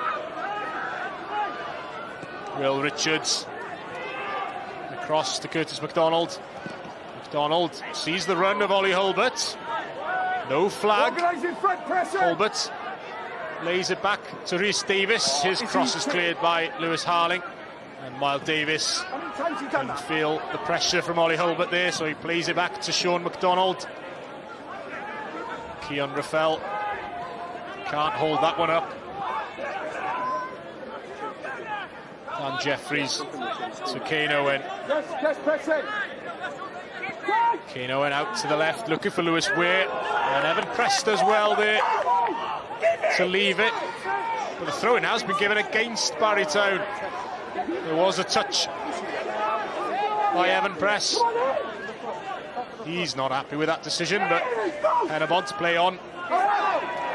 Will Richards across to Curtis MacDonald. MacDonald sees the run of Ollie Hulbert. No flag. Hulbert lays it back to Rhys Davis. His cross is cleared by Lewis Harling. And Miles Davis can feel the pressure from Ollie Hulbert there, so he plays it back to Sean MacDonald. Keon Raphael can't hold that one up. And Jeffries to Kane Owen. Kane Owen out to the left, looking for Lewis Ware. And Evan Prest as well there to leave it. But the throw-in has been given against Barry Town. There was a touch by Evan Prest. He's not happy with that decision, but Penybont to play on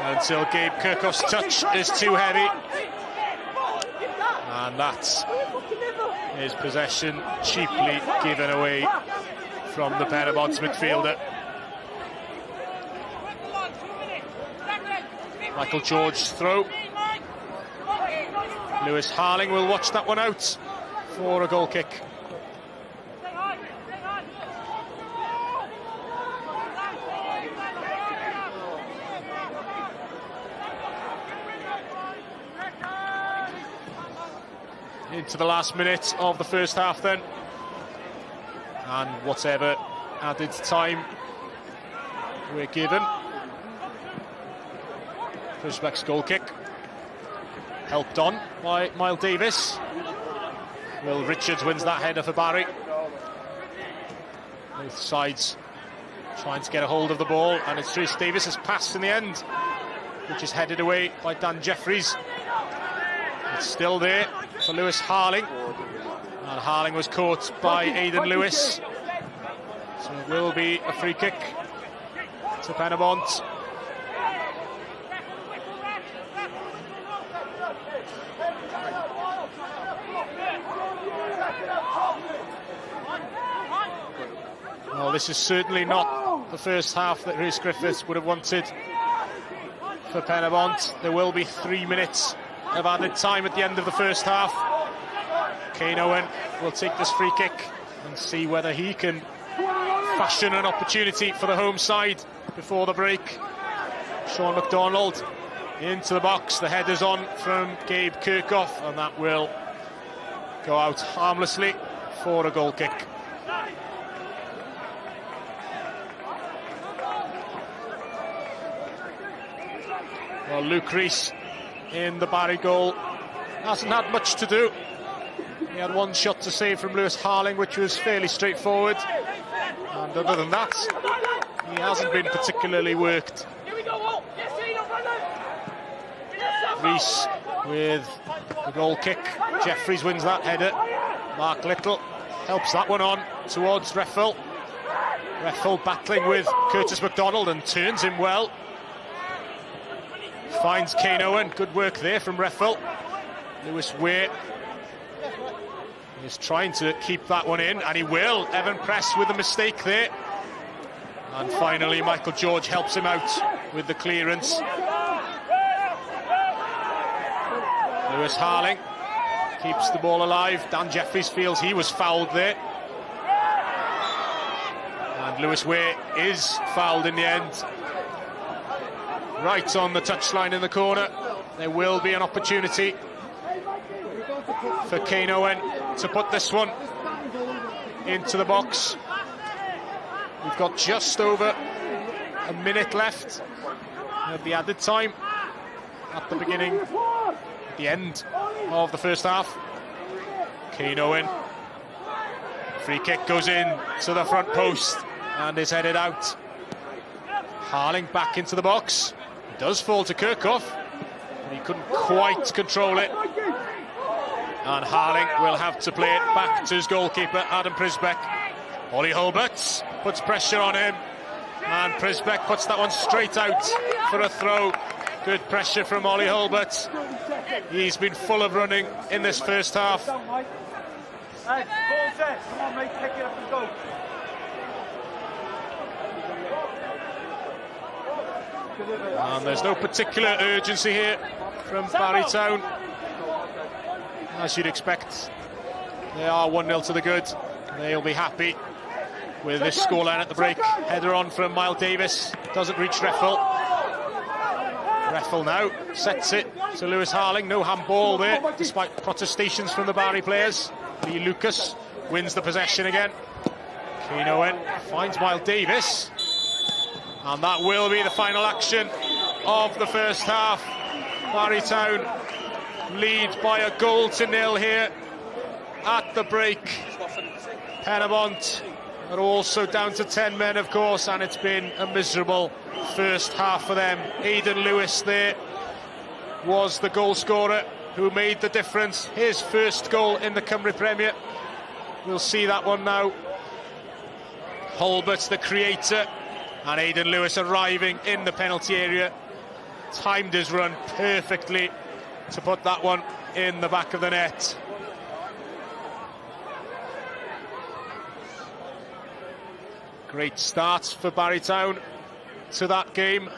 until Gabe Kirkhoff's touch is too heavy. And that's his possession cheaply given away from the Penybont midfielder. Michael George's throw. Lewis Harling will watch that one out for a goal kick. Into the last minute of the first half then, and whatever added time we're given. Pushback's goal kick helped on by Miles Davis. Will Richards wins that header for Barry. Both sides trying to get a hold of the ball, and it's Rhys Davis's pass in the end, which is headed away by Dan Jeffries. It's still there for Lewis Harling, and Harling was caught by Aidan Lewis, so it will be a free kick to Penybont. Well, this is certainly not the first half that Rhys Griffiths would have wanted for Penybont. There will be 3 minutes of added time at the end of the first half. Kane Owen will take this free kick and see whether he can fashion an opportunity for the home side before the break. Sean MacDonald into the box. The header's on from Gabe Kirkhoff, and that will go out harmlessly for a goal kick. Well, Luke Rees in the Barry goal hasn't had much to do. He had one shot to save from Lewis Harling, which was fairly straightforward, and other than that he hasn't been particularly worked. Rees with the goal kick. Jeffries wins that header. Mark Little helps that one on towards Raphael. Raphael battling with Curtis MacDonald and turns him well. Finds Kane Owen. Good work there from Raphael. Lewis Ware is trying to keep that one in, and he will. Evan Press with a mistake there. And finally, Michael George helps him out with the clearance. Lewis Harling keeps the ball alive. Dan Jeffries feels he was fouled there. And Lewis Ware is fouled in the end. Right on the touchline in the corner. There will be an opportunity for Kane Owen to put this one into the box. We've got just over a minute left of the added time at the beginning, at the end of the first half. Kane Owen, free kick goes in to the front post and is headed out. Harling back into the box. It does fall to Kirkhoff, but he couldn't quite control it. And Harling will have to play it back to his goalkeeper, Adam Prisbeck. Ollie Hulbert puts pressure on him, and Prisbeck puts that one straight out for a throw. Good pressure from Ollie Hulbert. He's been full of running in this first half. Come on, mate, pick it up and go. And there's no particular urgency here from Barry Town. As you'd expect, they are 1-0 to the good. They'll be happy with this scoreline at the break. Header on from Miles Davis, doesn't reach Reffel. Reffel now sets it to Lewis Harling. No handball there, despite protestations from the Barry players. Lee Lucas wins the possession again. Kane Owen finds Miles Davis. And that will be the final action of the first half. Barry Town lead by a goal to nil here at the break. Penybont are also down to 10 men, of course, and it's been a miserable first half for them. Aidan Lewis there was the goal scorer who made the difference. His first goal in the Cymru Premier. We'll see that one now. Hulbert's the creator, and Aidan Lewis arriving in the penalty area. Timed his run perfectly to put that one in the back of the net. Great start for Barry Town to that game.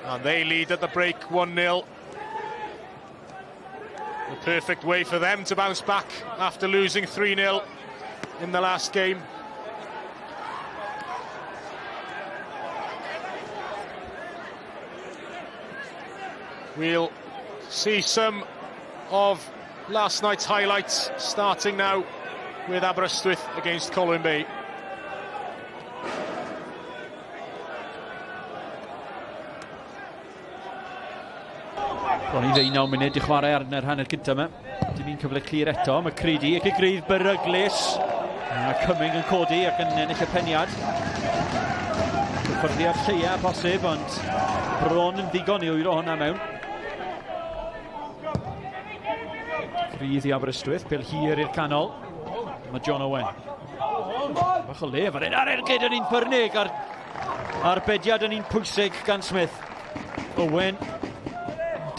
And they lead at the break 1-0. The perfect way for them to bounce back after losing 3-0 in the last game. We'll see some of last night's highlights, starting now with Aberystwyth against Colwyn Bay. Bron i 19 munud i chwarae ar yr hanner cyntaf yma. Dim un cyfle clir eto. Mae Creedy ac y grydd beryglus. A Cumming yn codi ac yn ennill y peniad. Cyffyrddiad lleia posib, ond bron yn ddigon i wyro hwnna mewn. Grydd i Aberystwyth, pel hir i'r canol. Mae John Owen. Bach o lef ar un ar ergyd yn un pyrnig a'r bediad yn un pwysig gan Smith. Owen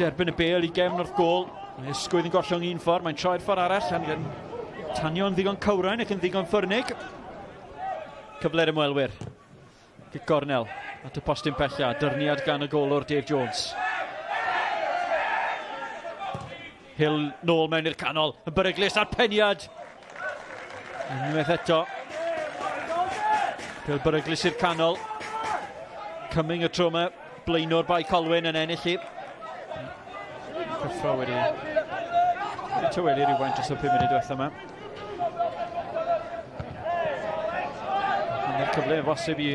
derbyn y bel i gefn wrth gôl. Mae ysgwydd yn gollwng un ffordd, mae'n troi'r ffordd arall ac yn tanio'n ddigon cawrain ac yn ddigon ffyrnig. Cyfle'r ymwelwyr. Gic gornel at y postyn pella, dyrniad gan y golwr Dave Jones. Hill nôl mewn i'r canol, yn beryglus ar peniad. Unwaith eto. Pêl beryglus i'r canol. Cumming y tro yma, blaenwr bai Colwyn yn ennill i. Cyffro wedi tyweli rhywfaint dros y 5 munud diwethaf yma. Yna'r cyfle yn fosib i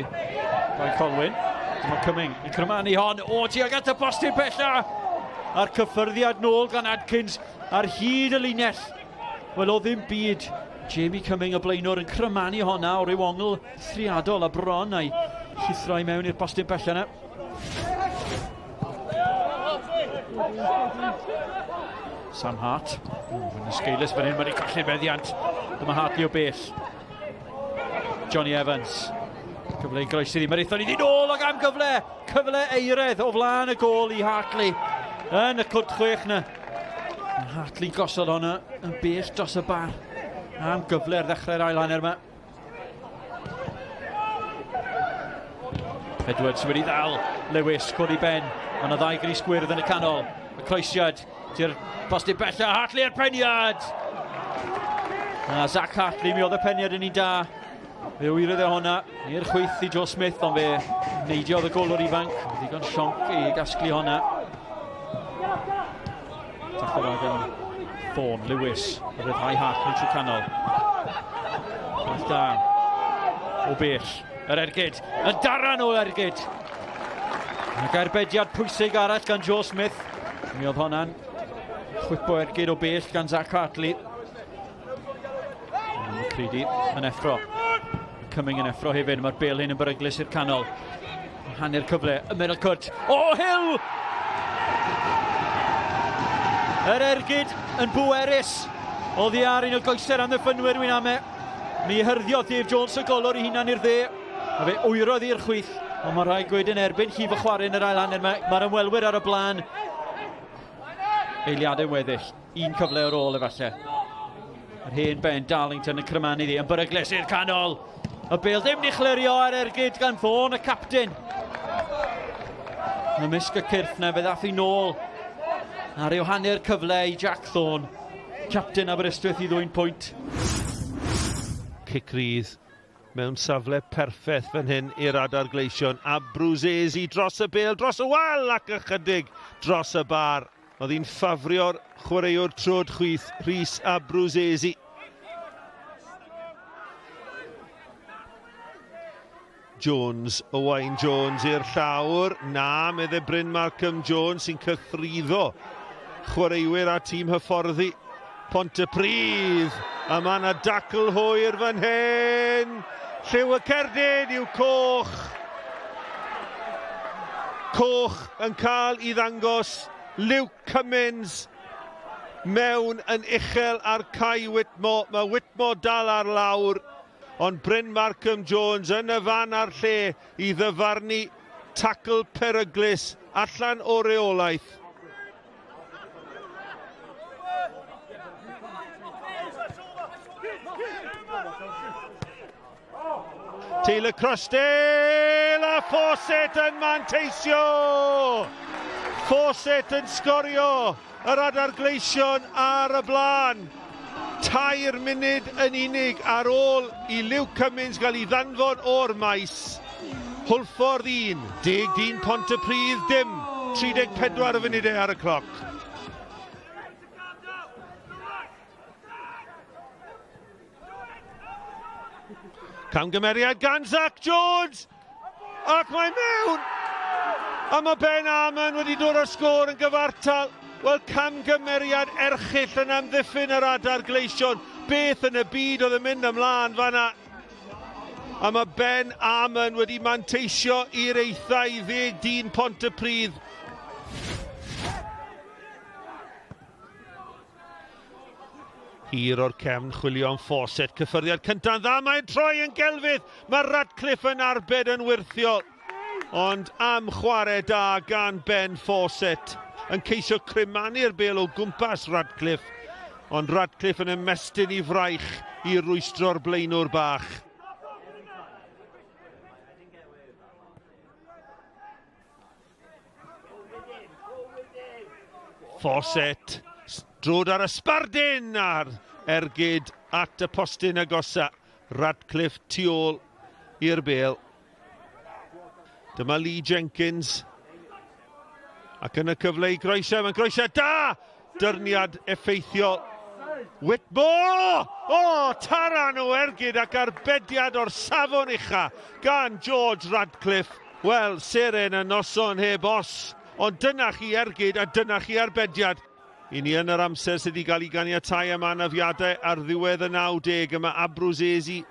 bai Colwyn. Dyma Cumming yn crymanu hon. O, tuag at y postyn pella! A'r cyffyrddiad nôl gan Adkins ar hyd y linell. Wel, o ddim byd. Jamie Cumming y blaenwr yn crymanu honna o ryw ongl thriadol a bron a'i llithrau mewn i'r postyn pella yna. Sam Hart. Yn ysgeilus fan hyn, mae'n ei colli'r meddiant. Dyma Hartley o bell. Johnny Evans. Cyfle i groesi ddim. Mae'r eithon i ddyn ôl ag am gyfle. Cyfle eiredd o flaen y gôl i Hartley. Yn y cwrt chwech na. Hartley gosod honna yn bell dros y bar. Am gyfle ar ddechrau'r ail hanner yma. Edwards wedi ddal. Lewis, codi ben. Ond y ddau gris gwyrdd yn y canol. Y croesiad. Ti'r postyn bella. Hartley ar peniad. A Zach Hartley, mi oedd y peniad yn un da. Fe wyrodd e honna. I'r chwyth i Joe Smith, ond fe neidiodd y golwr ifanc. Ddigon sionc i gasglu honna. gan Fawn, Lewis, a ryddhau Hart yn trwy canol. Gwaith da o bell, yr ergyd, yn daran o ergyd. Ac arbediad pwysig arall gan Joe Smith. Mi oedd honna'n chwipo ergyd o bell gan Zach Hartley. Credu yn effro. Cumming yn effro hefyd, mae'r bell hyn yn beryglus i'r canol. Hanner cyfle, y middle cut. O, Hill! Yr ergyd yn bwerus. Oedd hi ar un o goeser am ddiffynwyr wy'n ame. Mi hyrddio Dave Jones y golwr I hunan i'r dde. A fe wyrodd i'r chwith. Ond mae rhaid gweud yn erbyn llif y chwarae yn yr ail hanner. Mae'r ymwelwyr ar y blaen. Eiliadau weddill. Un cyfle ar ôl efallai. Yr hen Ben Darlington yn crymannu ddi. Yn beryglus i'r canol. Y bel ddim ni chlirio ar ergyd gan Fawn, y captain. Ymysg y cyrff na fe ddath I nôl. Ar yw hanner cyfle I Jack Thorne. Captain Aberystwyth I 2 pwynt. Cicrydd mewn safle perffaith fan hyn i'r adar gleision. A Brwsesi dros y bel, dros y wal ac ychydig dros y bar. Oedd hi'n ffafrio'r chwaraewr trod chwith, Rhys a Brwsesi. Jones, Owain Jones i'r llawr. Na, meddai Bryn Markham Jones sy'n cythryddo chwaraewyr a tîm hyfforddi Pontypridd. A mae yna dacl hwyr fan hyn. Lliw y cerdyn yw Coch. Coch yn cael I ddangos Luke Cummins mewn yn uchel ar Kai Whitmore. Mae Whitmore dal ar lawr. Ond Bryn Markham Jones yn y fan ar lle I ddyfarnu tacl peryglus allan o reolaeth. Taylor Crosdale a Fawcett yn manteisio. Fawcett yn sgorio yr adar gleision ar y blaen. 2 munud yn unig ar ôl I Luke Cummins gael I ddanfod o'r maes. Hwlffordd 1, 10 Pontypridd dim, 34 funudau ar y cloc. Camgymeriad gan Zach Jones ac mae mewn a mae Ben Arman wedi dod o'r sgôr yn gyfartal. Wel, camgymeriad erchyll yn amddiffyn yr adar gleision. Beth yn y byd oedd yn mynd ymlaen fan'na. A mae Ben Arman wedi manteisio i'r eithau 10 Pontypridd. Hir o'r cefn chwilio am Fawcett. Cyffyrddiad cyntaf dda, mae'n troi yn gelfydd. Mae Radcliffe yn arbed yn wirthiol. Ond am chwarae da gan Ben Fawcett. Yn ceisio crymanu'r bel o gwmpas Radcliffe. Ond Radcliffe yn ymestyn I fraich I rwystro'r blaenwr bach. Fawcett. Drod ar ysbardyn ar ergyd at y postyn agosa. Radcliffe tu ôl i'r bel. Dyma Lee Jenkins. Ac yn y cyfle I groeso, mae'n groeso da! Dyrniad effeithiol. Whitmore! O, taran o ergyd ac arbediad o'r safon ucha gan George Radcliffe. Wel, seren y noson heb os. Ond dyna chi ergyd a dyna chi arbediad. I ni yn yr amser sydd wedi cael ei ganiatáu am anafiadau ar ddiwedd y 90. Yma Brwsesi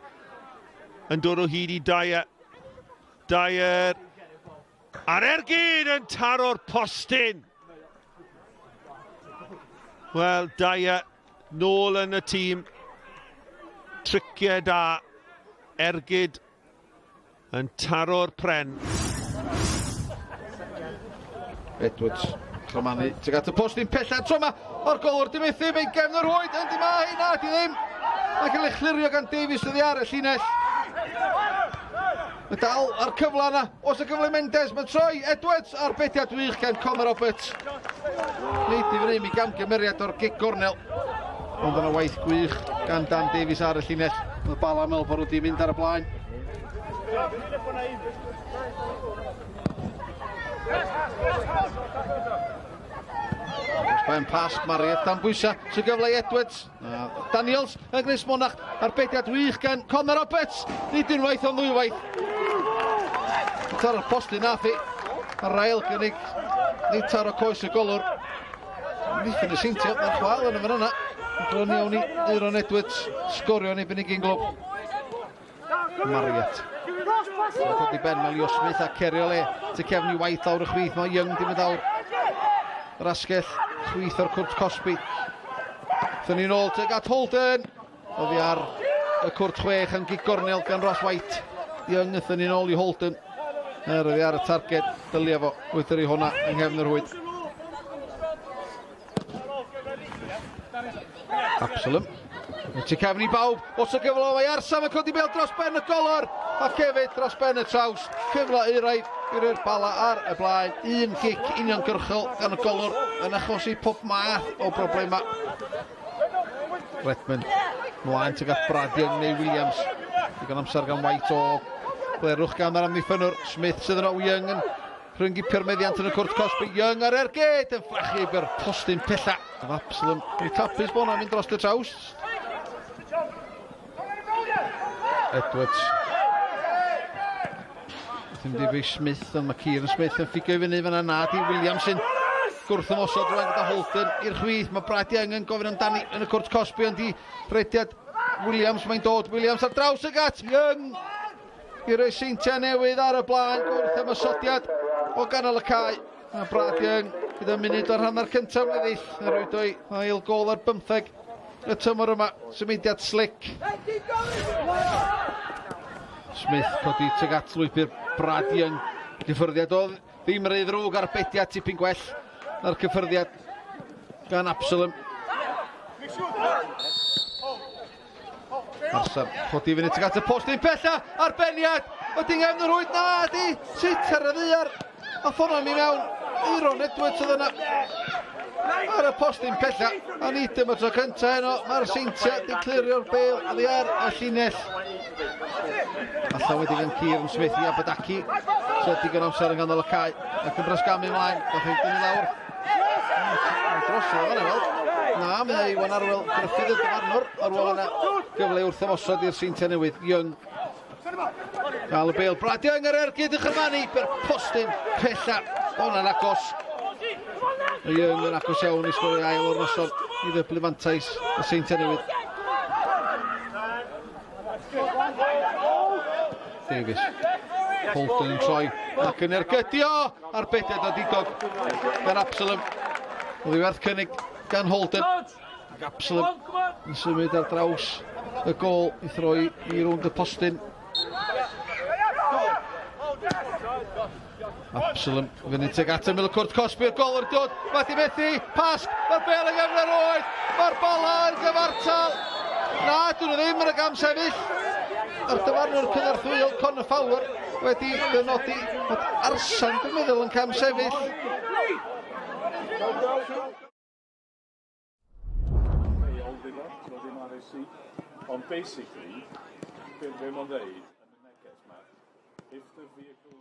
yn dod o hyd I Dyer. Dyer ar ergyd yn taro'r postyn. Wel, Dyer nôl yn y tîm. Triciau da. Ergyd yn taro'r pren. Edwards, chromanu, tuag at y postyn pellad. Tro yma, o'r golwr dimethu, mae'n gefn o'r hwyd, ond dyma hynna, di ddim. Mae'n cael ei chlirio gan Daviesyddi ar y llinell. Mae dal ar cyfle yna, os y gyfle Mendes, mae'n troi Edwards ar bediad wych gan Conor Roberts. Nid I fyny mi gamgymeriad o'r gig gornel. Ond yna waith gwych gan Dan Davies ar y llinell. Mae bala mel bod wedi mynd ar y blaen. Ben pas, Marieth dan bwysa, sy'n gyfle i Edwards. Daniels yn Gris Monach, arbediad wych gan Conor Roberts. Nid unwaith ond ddwywaith. Tar o'r postyn nath i, ar ail gynnig, nid tar o coes y golwr. Nid yn y seintio, na'r chwael yn y fan yna. Bron iawn i Aaron Edwards, sgorio yn erbyn i Ginglwb. Marieth. Codi Ben mae Leo Smith a cerio le. Ty cefn i waith lawr y chwith, mae Young dim y dawr. Rasgell, chwith o'r cwrt Cosby. Thyn ni'n ôl teg at Holden. Oedd hi ar y cwrt 6 yn gigornel gan Ross White. Young thyn ni'n ôl i Holden. Oedd hi ar y targed, dylia fo, wythyr i hwnna yng nghefn yr hwyd. Absalom. Ti cefn i bawb, os y gyfle mae Arsam yn codi bel dros ben y golwr. A hefyd dros ben y traws. Cyfle uraidd i'r bala ar y blaen. Un gic uniongyrchol gan y golwr yn achosi pob math o broblema. Redmond mlaen tuag at Brad Young neu Williams. Digon amser gan White o blerwch gan yr amddiffynwr. Smith sydd yno Young yn rhyngu permeddiant yn y cwrt Cosby. Young ar ergyd yn fflachu byr postyn pella. Absalom i tapus bod hwnna'n mynd dros y traws. Edwards. Ddim di Smith, ond mae Kieran Smith yn ffigio i fyny fyna nad i Williamson. Gwrth ymosod rwan gyda Holden i'r chwith. Mae Brad Young yn gofyn amdani yn y cwrt Cosby, ond i rediad Williams mae'n dod. Williams ar draws y gat. Young i roi seintiau newydd ar y blaen. Gwrth ymosodiad o ganol y cae. Mae Brad Young gyda munud o'r hanner cyntaf weddill. Yn rhoid o'i ail gol ar 15 y tymor yma. Symudiad slick. Smith codi tuag at lwybr Brad Young. Cyffyrddiad o ddim rei ddrwg ar bediad tipyn gwell na'r cyffyrddiad gan Absalom. Arsam codi fyny tuag at y postyn pella arbeniad. Wedi nghefn yr hwyd na di. Sit ar y ddiar. A ffona mi mewn. Aaron Edwards oedd yna. Ar y postyn pella. A nid yma tro cynta heno. Mae'r seintia di clirio'r bel a ddi ar y llinell. Alla wedi gan Kieran Smith i Abadaki. So digon amser yn ganol y cae. Ac yn brysgamu ymlaen. Gath ei dyn i lawr. Drosodd o fanna fel. Na, mae Iwan Arwel gryffydd y dyfarnwr. Arwel yna gyfle wrth ymosod i'r seintia newydd. Young. Gael y bel. Brad Young ar ergyd y chyrmani. Byr postyn pella. Hwna'n agos. Young yn agos iawn i sgwrdd ail o'r noson. I ddyblu fantais y seintia newydd. Davies. Holden yn troi ac yn ergydio arbediad o digog gan Absalom. Oedd i werth cynnig gan Holden. Ac Absalom yn symud ar draws y gol i throi i rownd y postyn. Absalom fyny tuag at ymyl y cwrt Cosby, y gol o'r dod. Mati methu, pasg, mae'r bel yn gefn yr oed. Mae'r bola yn gyfartal. Na, dyn nhw ddim yn y gam sefyll. Ar dyfarnwr cynnarthwyol Conor Fowler wedi dynodi bod Arsan dwi'n meddwl yn cam sefyll. Ond basically, be mae'n dweud yn y neges yma, if the vehicle...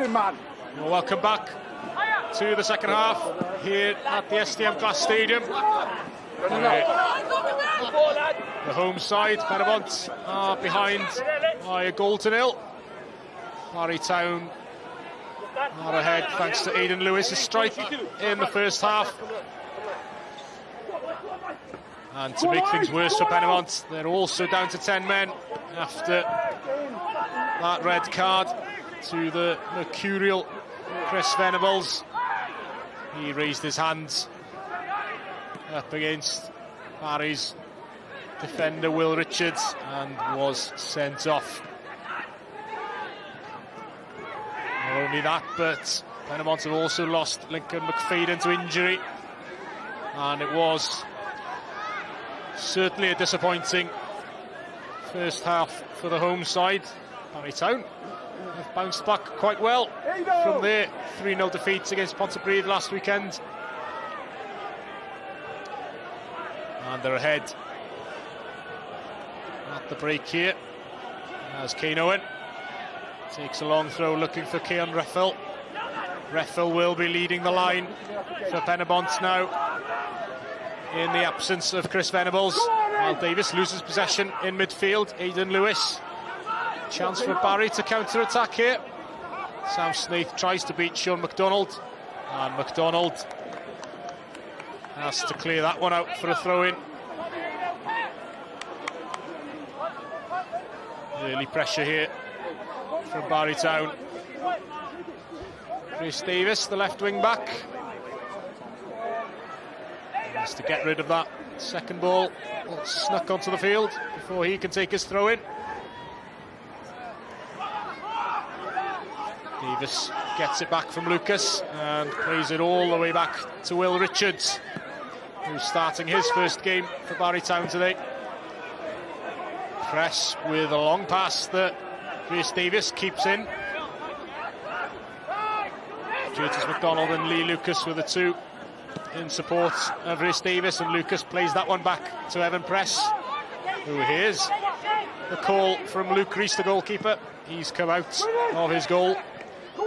man. Well, welcome back to the second half here at the SDM Glass Stadium. The home side, Penybont, are behind by a goal to nil. Barry Town are ahead thanks to Aidan Lewis's strike in the first half. And to make things worse for Penybont, they're also down to 10 men after that red card to the mercurial Chris Venables. He raised his hands up against Barry's defender Will Richards and was sent off. Not only that, but Penybont have also lost Lincoln McFadden to injury, and it was certainly a disappointing first half for the home side. Barry Town have bounced back quite well from their 3-0 defeat against Pontypridd last weekend. And they're ahead at the break here as Kane Owen takes a long throw looking for Kean Reffel. Reffel will be leading the line for Penybont now in the absence of Chris Venables. While Davis loses possession in midfield. Aidan Lewis. Chance for Barry to counter-attack here. Sam Snaith tries to beat Sean MacDonald, and MacDonald has to clear that one out for a throw-in. Early pressure here from Barry Town. Chris Davis, the left wing back, has to get rid of that second ball that snuck onto the field before he can take his throw-in. Davis gets it back from Lucas and plays it all the way back to Will Richards, who's starting his first game for Barry Town today. Press with a long pass that Chris Davis keeps in. Curtis MacDonald and Lee Lucas were the two in support of Rhys Davis, and Lucas plays that one back to Evan Press, who hears the call from Luke Rees, the goalkeeper. He's come out of his goal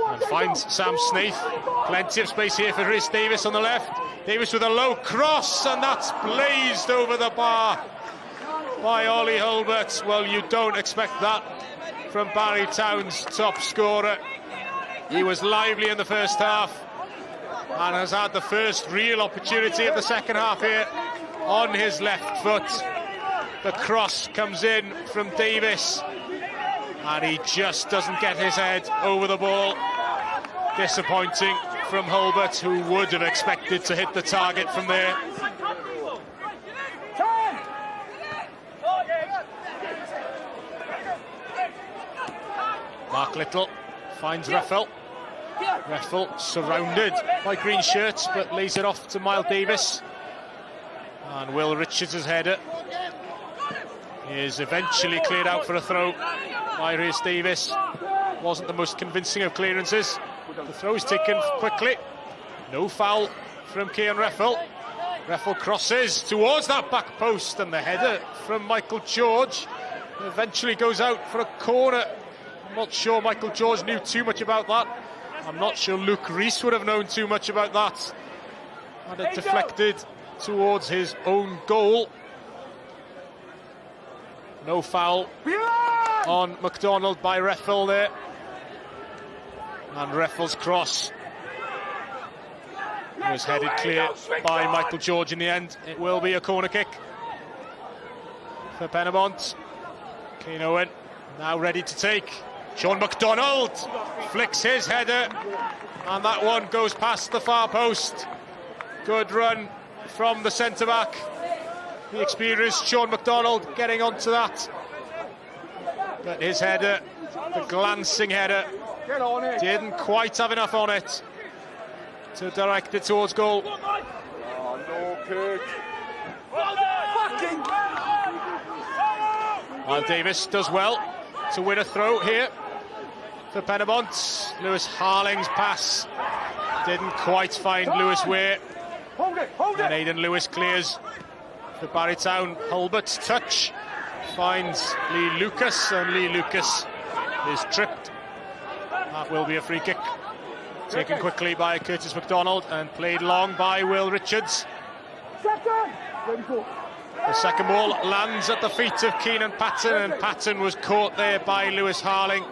and finds Sam Snaith. Plenty of space here for Rhys Davis on the left. Davis with a low cross, and that's blazed over the bar by Ollie Hulbert. Well, you don't expect that from Barry Town's top scorer. He was lively in the first half and has had the first real opportunity of the second half here on his left foot. The cross comes in from Davis and he just doesn't get his head over the ball. Disappointing from Hulbert, who would have expected to hit the target from there. Mark Little finds Reffel. Reffel surrounded by green shirts, but lays it off to Miles Davis. And Will Richards' header is eventually cleared out for a throw by Rhys Davis. Wasn't the most convincing of clearances. The throw is taken quickly. No foul from Kean Reffel. Reffel crosses towards that back post, and the header from Michael George eventually goes out for a corner. I'm not sure Michael George knew too much about that. I'm not sure Luke Rees would have known too much about that. And it deflected towards his own goal. No foul on MacDonald by Reffel there. And Reffel's cross was headed clear by Michael George in the end. It will be a corner kick for Penybont. Kane Owen now ready to take. Sean MacDonald flicks his header, and that one goes past the far post. Good run from the centre-back. The experienced Sean MacDonald getting onto that. But his header, the glancing header, didn't quite have enough on it to direct it towards goal. Oh, no, Kurt. While Davis does well to win a throw here for Penybont. Lewis Harling's pass didn't quite find Lewis Ware. And Aidan Lewis clears for Barry Town. Hulbert's touch finds Lee Lucas, and Lee Lucas is tripped That will be a free kick. Taken quickly by Curtis MacDonald and played long by Will Richards. The second ball lands at the feet of Keenan Patton, and Patton was caught there by Lewis Harling,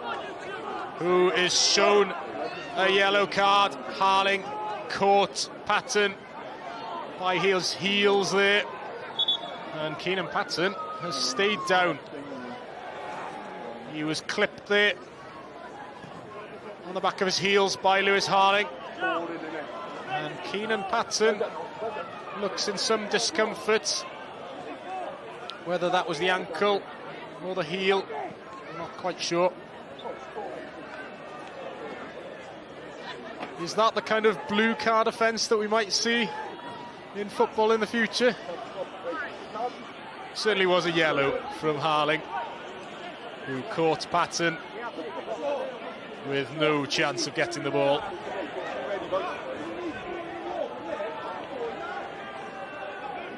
who is shown a yellow card. Harling caught Patton by his heels there, and Keenan Patton has stayed down. He was clipped there on the back of his heels by Lewis Harling, and Keenan Patton looks in some discomfort. Whether that was the ankle or the heel, I'm not quite sure. Is that the kind of blue card offence that we might see in football in the future? Certainly was a yellow from Harling, who caught Patton with no chance of getting the ball.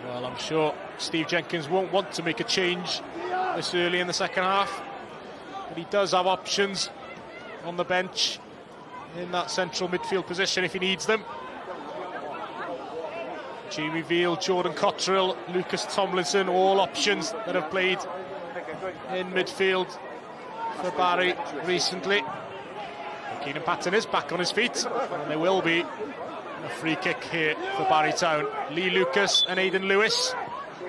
Well, I'm sure Steve Jenkins won't want to make a change this early in the second half, but he does have options on the bench in that central midfield position if he needs them. Jamie Veal, Jordan Cottrell, Lucas Tomlinson, all options that have played in midfield for Barry recently. Keenan Patton is back on his feet, and there will be a free kick here for Barry Town. Lee Lucas and Aidan Lewis.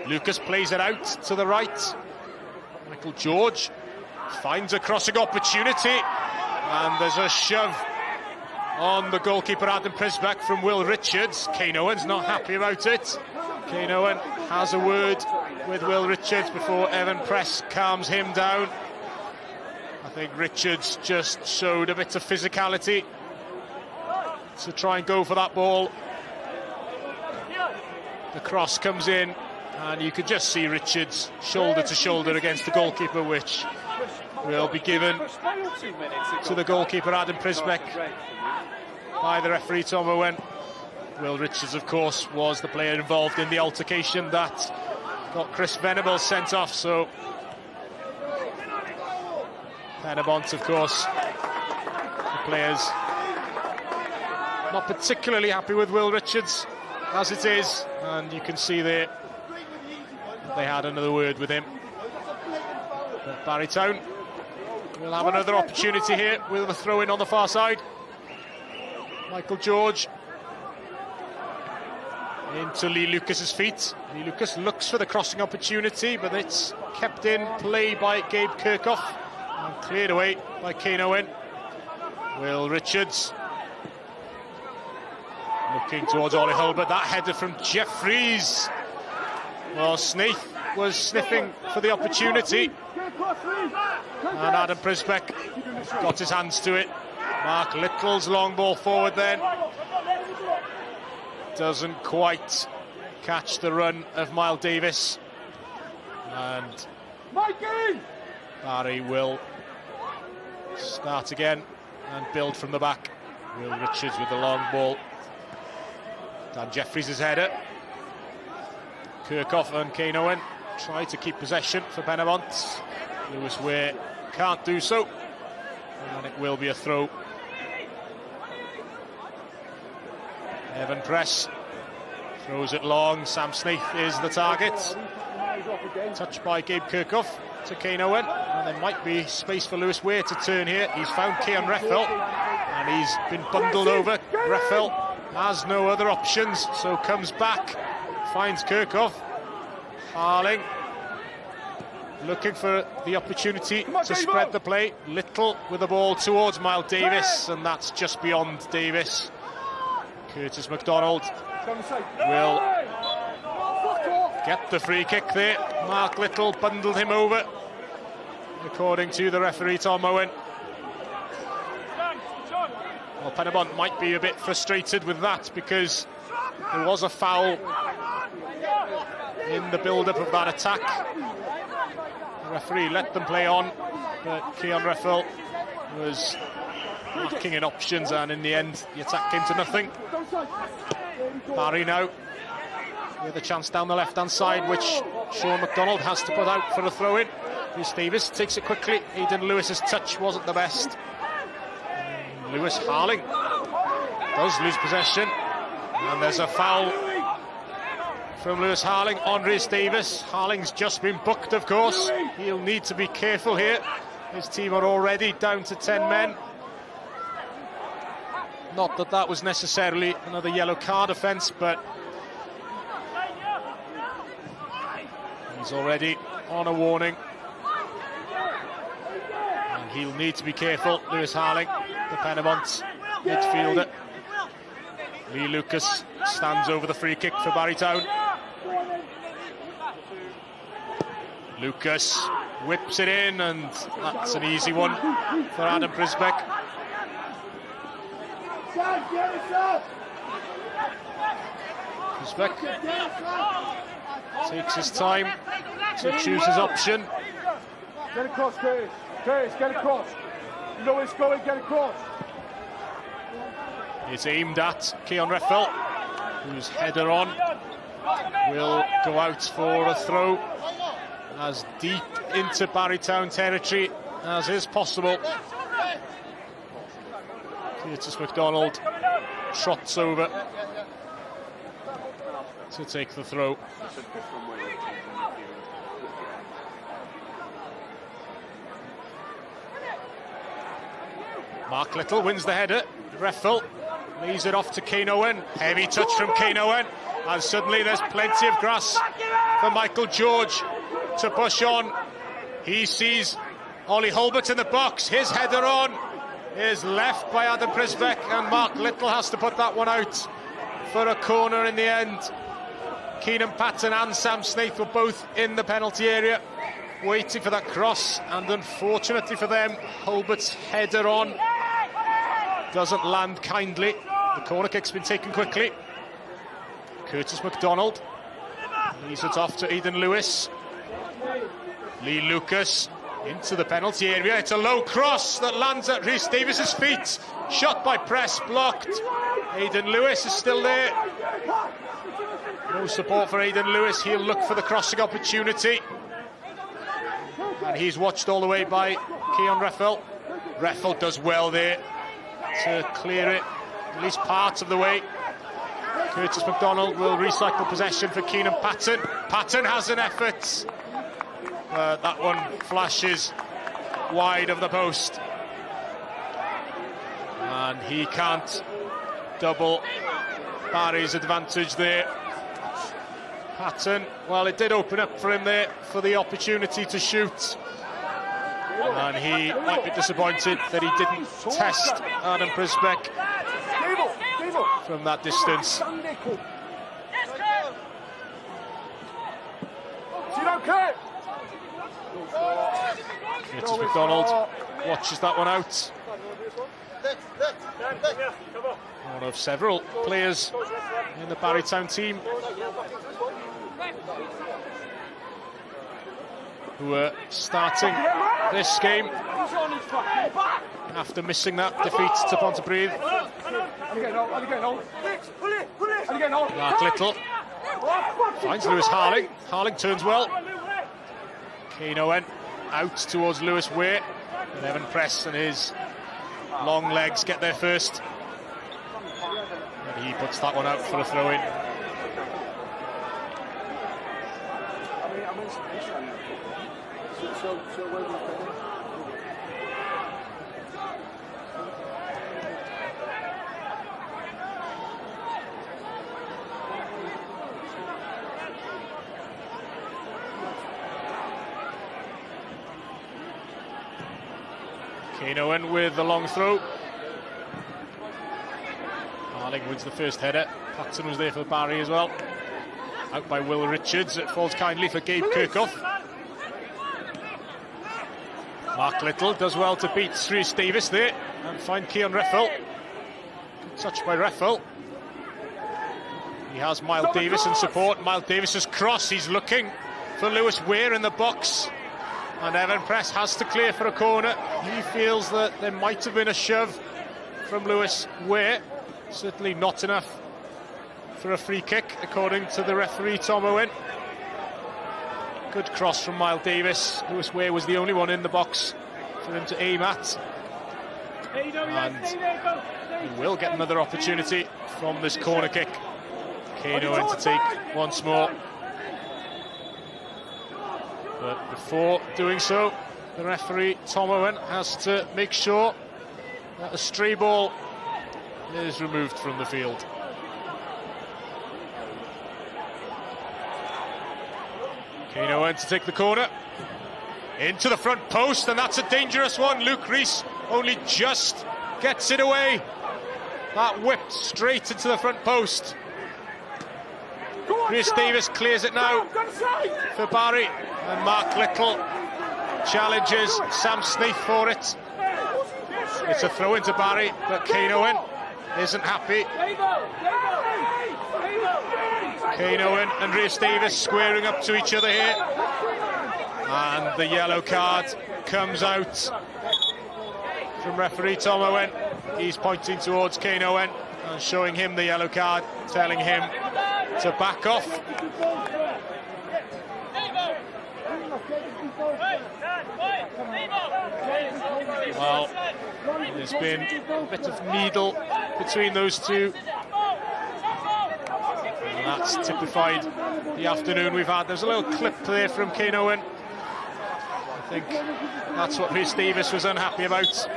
Lucas plays it out to the right. Michael George finds a crossing opportunity, and there's a shove on the goalkeeper Adam Prisbeck from Will Richards. Kane Owen's not happy about it. Kane Owen has a word with Will Richards before Evan Press calms him down. I think Richards just showed a bit of physicality to try and go for that ball. The cross comes in, and you could just see Richards shoulder to shoulder against the goalkeeper, which will be given to the goalkeeper Adam Prisbeck by the referee Tom Owen. Will Richards, of course, was the player involved in the altercation that got Chris Venables sent off, so Penybont, of course, the players not particularly happy with Will Richards as it is, and you can see there they had another word with him. But Barry Town will have another opportunity here with a throw-in on the far side. Michael George into Lee Lucas's feet. Lee Lucas looks for the crossing opportunity, but it's kept in play by Gabe Kirkhoff and cleared away by Kane Owen. Will Richards looking towards Ollie Hulbert. That header from Jeffries. Well, Snaith was sniffing for the opportunity, and Adam Prisbeck got his hands to it. Mark Little's long ball forward then doesn't quite catch the run of Miles Davis, and Barry will start again and build from the back. Will Richards with the long ball. Dan Jeffries' header. Kirkhoff and Kane Owen try to keep possession for Penybont. Lewis Ware can't do so, and it will be a throw. Evan Press throws it long. Sam Snaith is the target. Touched by Gabe Kirkhoff to Kane Owen, and there might be space for Lewis Ware to turn here. He's found Cian Reffel, and he's been bundled over. Reffel has no other options, so comes back, finds Kirkhoff. Harling looking for the opportunity to spread the play. Little with the ball towards Miles Davis, and that's just beyond Davis. Curtis MacDonald will get the free kick there. Mark Little bundled him over, according to the referee Tom Owen. Well, Penybont might be a bit frustrated with that, because there was a foul in the build-up of that attack. The referee let them play on, but Cian Reffel was lacking in options, and in the end the attack came to nothing. Barry now with a chance down the left-hand side, which Sean MacDonald has to put out for a throw-in. Rhys Davis takes it quickly. Aidan Lewis's touch wasn't the best. Lewis Harling does lose possession, and there's a foul from Lewis Harling on Rhys Davies. Harling's just been booked, of course. He'll need to be careful here. His team are already down to 10 men. Not that that was necessarily another yellow card offence, but he's already on a warning. And he'll need to be careful, Lewis Harling, the Penybont midfielder. Lee Lucas stands over the free kick for Barrytown. Lucas whips it in, and that's an easy one for Adam Prisbeck. Prisbeck takes his time to choose his option. Get across, Curtis. Curtis, get across. You know where it's going, get across. It's aimed at Keon Reffel, whose header on will go out for a throw as deep into Barrytown territory as is possible. Curtis MacDonald trots over to take the throw. Mark Little wins the header. Reffel leaves it off to Kane Owen. Heavy touch from Kane Owen, and suddenly there's plenty of grass for Michael George to push on. He sees Ollie Hulbert in the box. His header on is left by Adam Prisbeck, and Mark Little has to put that one out for a corner in the end. Keenan Patton and Sam Snaith were both in the penalty area waiting for that cross, and unfortunately for them, Hulbert's header on doesn't land kindly. The corner kick's been taken quickly. Curtis MacDonald leaves it off to Aidan Lewis. Lee Lucas into the penalty area. It's a low cross that lands at Rhys Davies' feet. Shot by press, blocked. Aidan Lewis is still there. No support for Aidan Lewis. He'll look for the crossing opportunity. And he's watched all the way by Keon Reffel. Reffel does well there to clear it, at least part of the way. Curtis MacDonald will recycle possession for Keenan Patton. Patton has an effort. That one flashes wide of the post. And he can't double Barry's advantage there. Patton, well, it did open up for him there for the opportunity to shoot. And he might be disappointed that he didn't test Adam Prisbeck from that distance. Curtis MacDonald watches that one out. One of several players in the Barrytown team who are starting this game after missing that defeat to Pontypridd. Mark Little finds Lewis Harling. Harling turns well. Kane Owen out towards Lewis Ware. And Evan Press and his long legs get there first. And he puts that one out for a throw-in. Kane Owen with the long throw. Harling wins the first header. Patton was there for Barry as well. Out by Will Richards. It falls kindly for Gabe Kirkhoff. Mark Little does well to beat Rhys Davies there and find Keon Reffel. Good touch by Reffel. He has Miles Davis in support. Miles Davis's cross. He's looking for Lewis Ware in the box. And Evan Press has to clear for a corner. He feels that there might have been a shove from Lewis Ware. Certainly not enough for a free kick, according to the referee, Tom Owen. Good cross from Miles Davis. Lewis Ware was the only one in the box for him to aim at. And he will get another opportunity from this corner kick. Kano in to take once more. But before doing so, the referee, Tom Owen, has to make sure that a stray ball is removed from the field. Kano Owen to take the corner. Into the front post, and that's a dangerous one. Luke Rees only just gets it away. That whipped straight into the front post. Rhys Davies clears it now for Barry, and Mark Little challenges Sam Snaith for it. It's a throw into Barry, but Kane Owen isn't happy. Kane Owen and Rhys Davies squaring up to each other here, and the yellow card comes out from referee Tom Owen. He's pointing towards Kane Owen and showing him the yellow card, telling him to back off. Well, there's been a bit of needle between those two, and that's typified the afternoon we've had. There's a little clip there from Kane Owen. I think that's what Rhys Davies was unhappy about.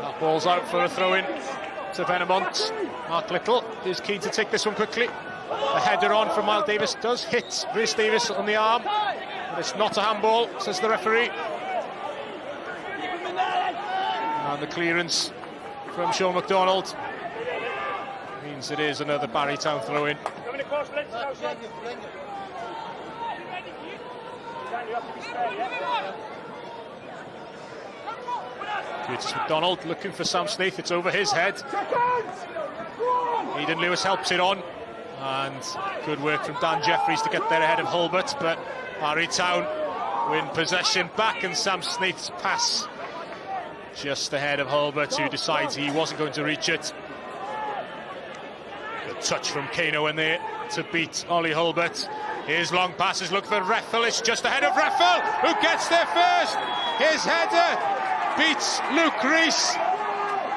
That ball's out for a throw-in to Penybont. Mark Little is keen to take this one quickly. The header on from Miles Davis does hit Rhys Davies on the arm, but it's not a handball, says the referee. And the clearance from Sean McDonald means it is another Barrytown throw-in. Curtis McDonald looking for Sam Snaith, it's over his head. Aidan Lewis helps it on, and good work from Dan Jeffries to get there ahead of Hulbert, but Barrytown win possession back, and Sam Snaith's pass just ahead of Hulbert, who decides he wasn't going to reach it. Good touch from Kano in there to beat Ollie Hulbert. His long passes look for Reffel, it's just ahead of Reffel, who gets there first. His header beats Luke Rees,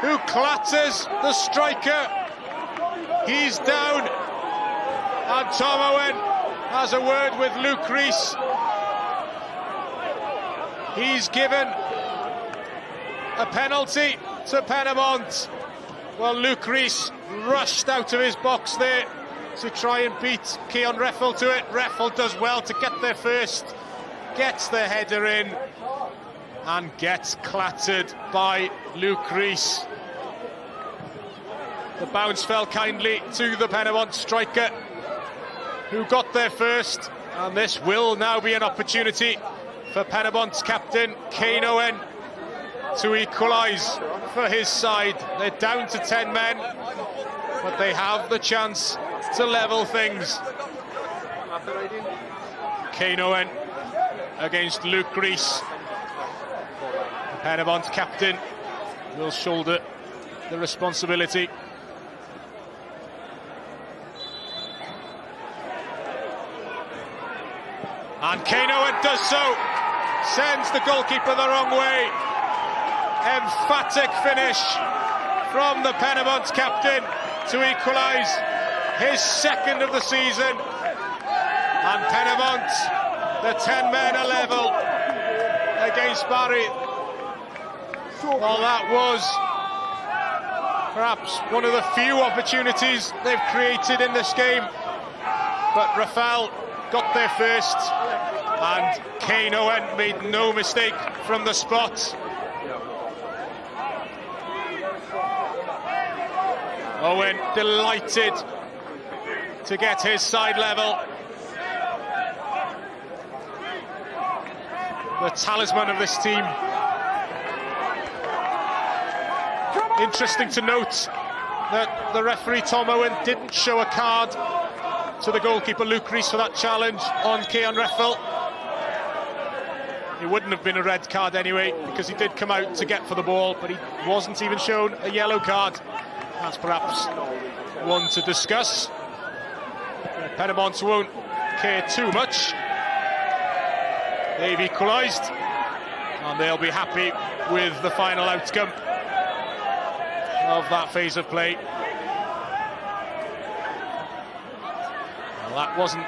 who clatters the striker. He's down, and Tom Owen has a word with Luke Rees. He's given a penalty to Penybont. Well, Luke Rees rushed out of his box there to try and beat Keon Reffel to it. Reffel does well to get there first, gets the header in, and gets clattered by Luke Rees. The bounce fell kindly to the Penybont striker, who got there first, and this will now be an opportunity for Penybont's captain, Kane Owen, to equalise for his side. They're down to 10 men, but they have the chance to level things. Kane Owen against Luke Rees. The Penybont captain will shoulder the responsibility. And Kane Owen does so, sends the goalkeeper the wrong way. Emphatic finish from the Penybont captain to equalise his second of the season. And Penybont, the 10 men are level against Barry. Well, that was perhaps one of the few opportunities they've created in this game, but Rafael got there first, and Kane Owen made no mistake from the spot. Owen delighted to get his side level. The talisman of this team. Interesting to note that the referee Tom Owen didn't show a card to the goalkeeper Luke Rees for that challenge on Keon Reffel. It wouldn't have been a red card anyway, because he did come out to get for the ball, but he wasn't even shown a yellow card. That's perhaps one to discuss. Penybont won't care too much. They've equalised, and they'll be happy with the final outcome of that phase of play. Well, that wasn't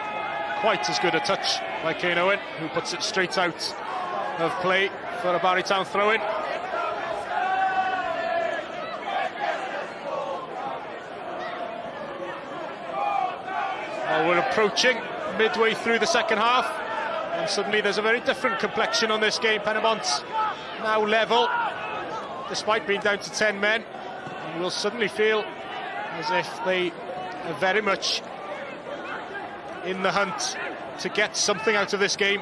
quite as good a touch by Kane Owen, who puts it straight out of play for a Barrytown throw-in. Well, we're approaching midway through the second half, and suddenly there's a very different complexion on this game. Penybont now level, despite being down to 10 men, and will suddenly feel as if they are very much in the hunt to get something out of this game.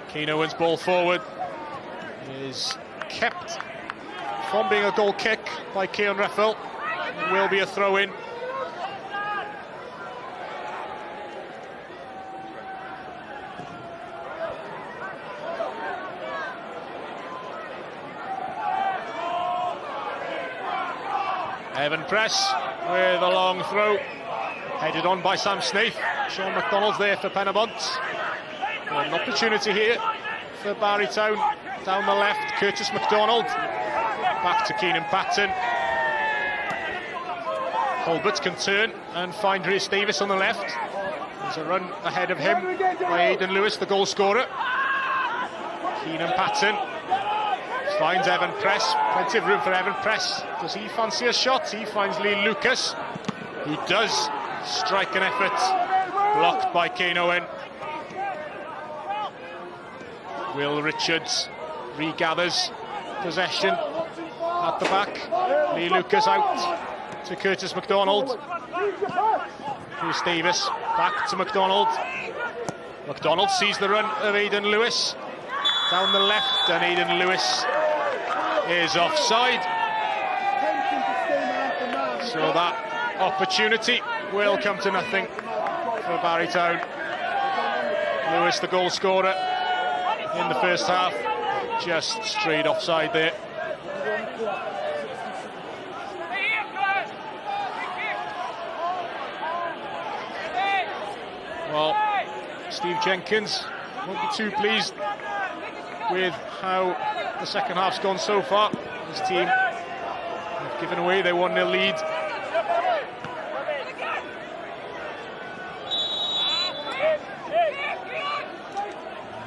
Kane Owen's ball forward is kept from being a goal kick by Keon Reffel. It will be a throw-in. Evan Press with a long throw, headed on by Sam Snaith. Sean McDonald's there for Penybont. An opportunity here for Barrytown. Down the left, Curtis MacDonald. Back to Keenan Patton. Hulbert can turn and find Rhys Davis on the left. There's a run ahead of him by Aidan Lewis, the goal scorer. Keenan Patton finds Evan Press. Plenty of room for Evan Press. Does he fancy a shot? He finds Lee Lucas, who does strike an effort. Blocked by Kane Owen. Will Richards regathers possession at the back. Lee Lucas out to Curtis MacDonald. Rhys Davis back to MacDonald. MacDonald sees the run of Aidan Lewis down the left, and Aidan Lewis is offside. So that opportunity will come to nothing for Barrytown. Lewis, the goal scorer in the first half, just straight offside there. Well, Steve Jenkins won't be too pleased with how the second half's gone so far. His team have given away their 1-0 lead.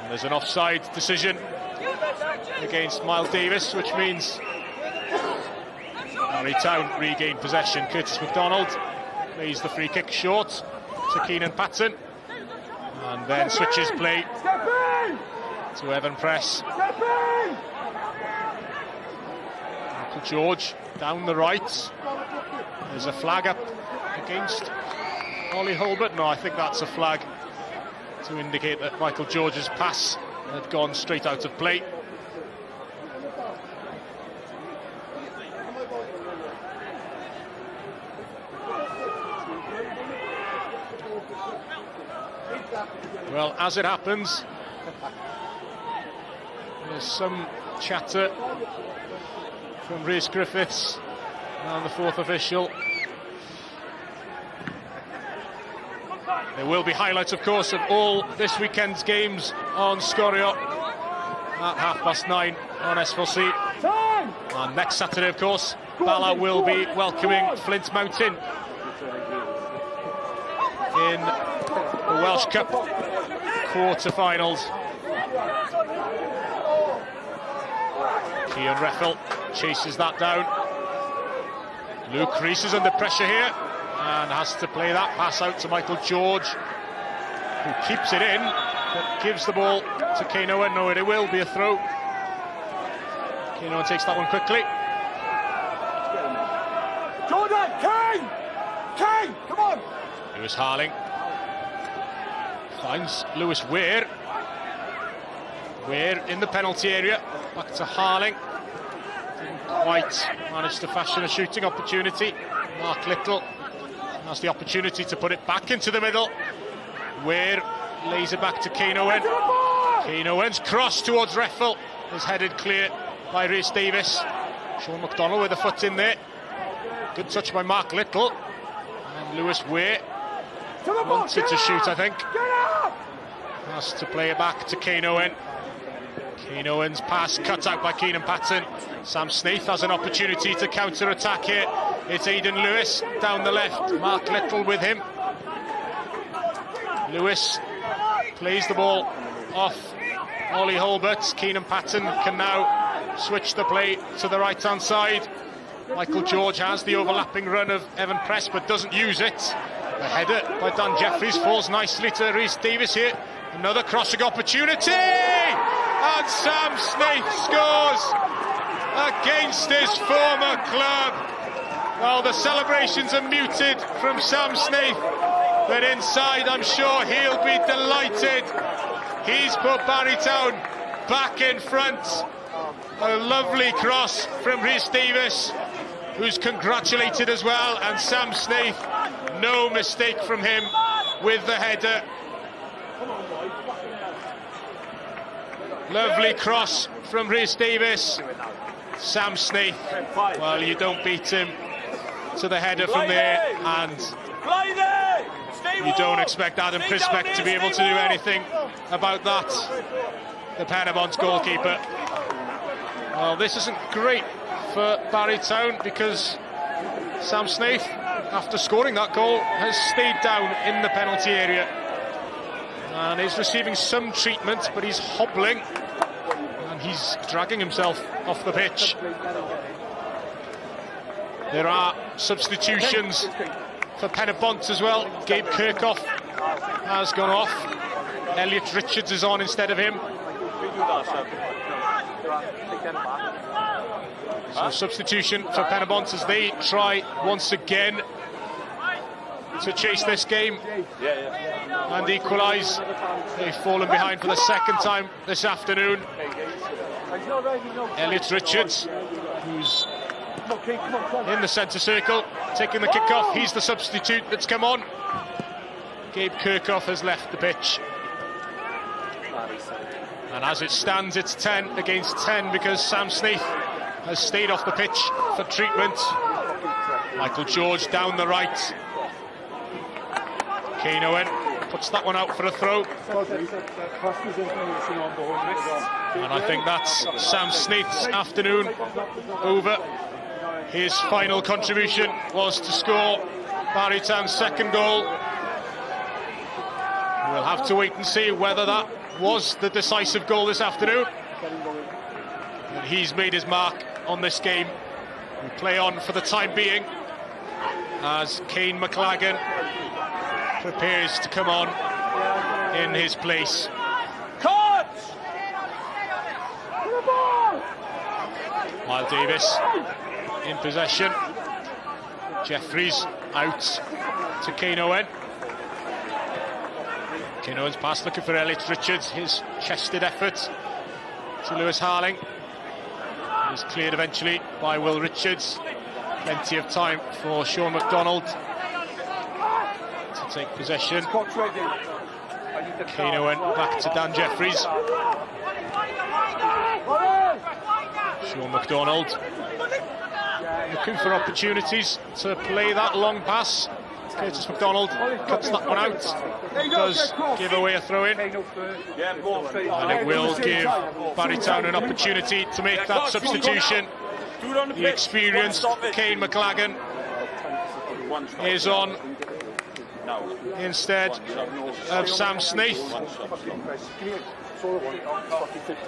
And there's an offside decision against Miles Davis, which means Barrytown regain possession. Curtis MacDonald plays the free kick short to Keenan Patton, and then switches play to Evan Press. Michael George down the right. There's a flag up against Ollie Hulbert. No, I think that's a flag to indicate that Michael George's pass had gone straight out of play. Well, as it happens, there's some chatter from Rhys Griffiths and the fourth official. There will be highlights, of course, of all this weekend's games on Scorio at 9:30 on S4C. And next Saturday, of course, Bala will be welcoming Flint Mountain in the Welsh Cup quarter-finals. Keon Reffel chases that down. Luke Rees is under pressure here and has to play that pass out to Michael George, who keeps it in but gives the ball to Kane Owen. No, it will be a throw. Kane Owen takes that one quickly. Jordan, Kane, come on! Lewis Harling finds Lewis Ware. Ware in the penalty area. Back to Harling. Didn't quite manage to fashion a shooting opportunity. Mark Little has the opportunity to put it back into the middle. Ware lays it back to Kane Owen. Kane Owen's cross towards Reffel is headed clear by Rhys Davis. Sean McDonald with a foot in there. Good touch by Mark Little. And Lewis Ware wanted to shoot, I think. Has to play it back to Kane Owen. Kane Owen's pass cut out by Keenan Patton. Sam Snaith has an opportunity to counter-attack here. It's Aidan Lewis down the left. Mark Little with him. Lewis plays the ball off Ollie Holbert. Keenan Patton can now switch the play to the right-hand side. Michael George has the overlapping run of Evan Press but doesn't use it. The header by Dan Jeffries falls nicely to Rhys Davies here. Another crossing opportunity! And Sam Snaith scores against his former club. Well, the celebrations are muted from Sam Snaith, but inside I'm sure he'll be delighted. He's put Barrytown back in front. A lovely cross from Rhys Davies, who's congratulated as well, and Sam Snaith, no mistake from him with the header. Lovely cross from Rhys Davies. Sam Snaith, well, you don't beat him to the header from there, and you don't expect Adam Crispec to be able to do anything about that, the Penybont goalkeeper. Well, this isn't great for Barrytown because Sam Snaith, after scoring that goal, has stayed down in the penalty area and is receiving some treatment, but he's hobbling and he's dragging himself off the pitch. There are substitutions for Penybont as well. Gabe Kirkhoff has gone off. Elliot Richards is on instead of him. So substitution for Penybont as they try once again to chase this game and equalise. They've fallen behind for the second time this afternoon. Elliot Richards, who's in the centre circle, taking the kick-off. He's the substitute that's come on. Gabe Kirkhoff has left the pitch. And as it stands, it's 10 against 10 because Sam Snaith has stayed off the pitch for treatment. Michael George down the right. Kane Owen puts that one out for a throw. And I think that's Sam Snaith's afternoon over. His final contribution was to score Barrytown's second goal. We'll have to wait and see whether that was the decisive goal this afternoon. And he's made his mark on this game. We play on for the time being as Kane McLagan prepares to come on in his place. While Davis in possession. Jeffries out to Kane Owen. Kane Owen's pass looking for Elliot Richards. His chested effort to Lewis Harling. He's cleared eventually by Will Richards. Plenty of time for Sean MacDonald to take possession. Kane Owen back to Dan Jeffries. Sean MacDonald looking for opportunities to play that long pass. Curtis MacDonald cuts that one out. Does give away a throw-in. And it will give Barrytown an opportunity to make that substitution. The experienced Kane McLagan is on instead of Sam Snaith.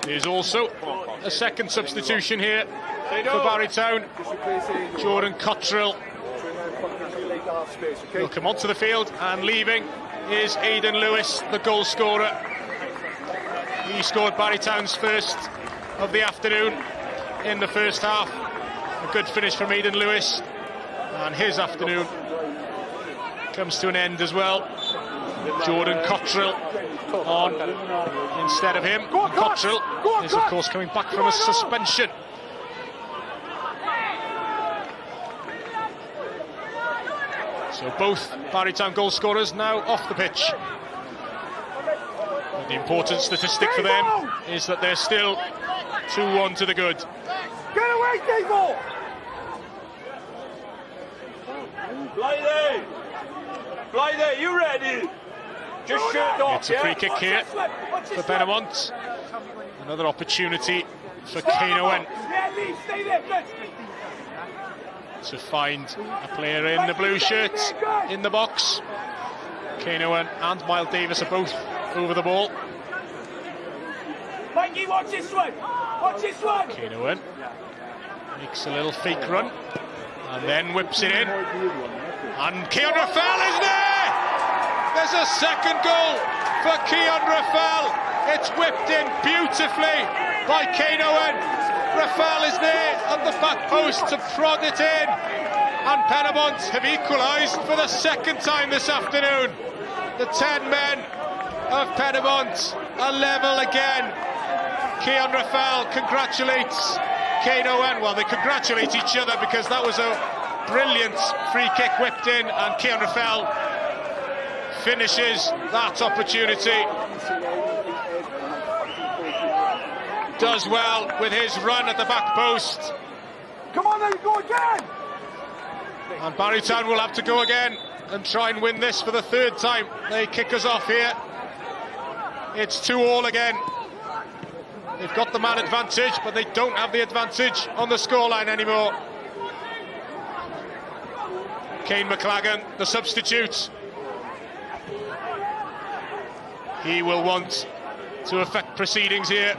There's also a second substitution here for Barrytown. Jordan Cottrell will come onto the field, and leaving is Aidan Lewis, the goal scorer. He scored Barrytown's first of the afternoon in the first half. A good finish from Aidan Lewis, and his afternoon comes to an end as well. Jordan Cottrell on instead of him. Cottrell is of course coming back from a suspension. So both Barrytown goal scorers now off the pitch. But the important statistic for them is that they're still 2-1 to the good. Get away, people! Lie there, you ready? Just shirt off. It's a free kick here for Penybont. Another opportunity for Kane Owen to find a player in the blue shirt in the box. Kane Owen and Miles Davis are both over the ball. Mikey, watch this one. Watch this one. Kane Owen makes a little fake run and then whips it in. And Keon Rafael is there! There's a second goal for Keon Rafael. It's whipped in beautifully by Kane Owen. Rafael is there at the back post to prod it in. And Penybont have equalised for the second time this afternoon. The 10 men of Penybont are level again. Keon Rafael congratulates Kane Owen. Well, they congratulate each other because that was a brilliant free kick whipped in, and Keon Rafael finishes that opportunity. Does well with his run at the back post. Come on, then, go again. And Barrytown will have to go again and try and win this for the third time. They kick us off here. It's 2-2 again. They've got the man advantage, but they don't have the advantage on the scoreline anymore. Kane McLagan, the substitute. He will want to affect proceedings here.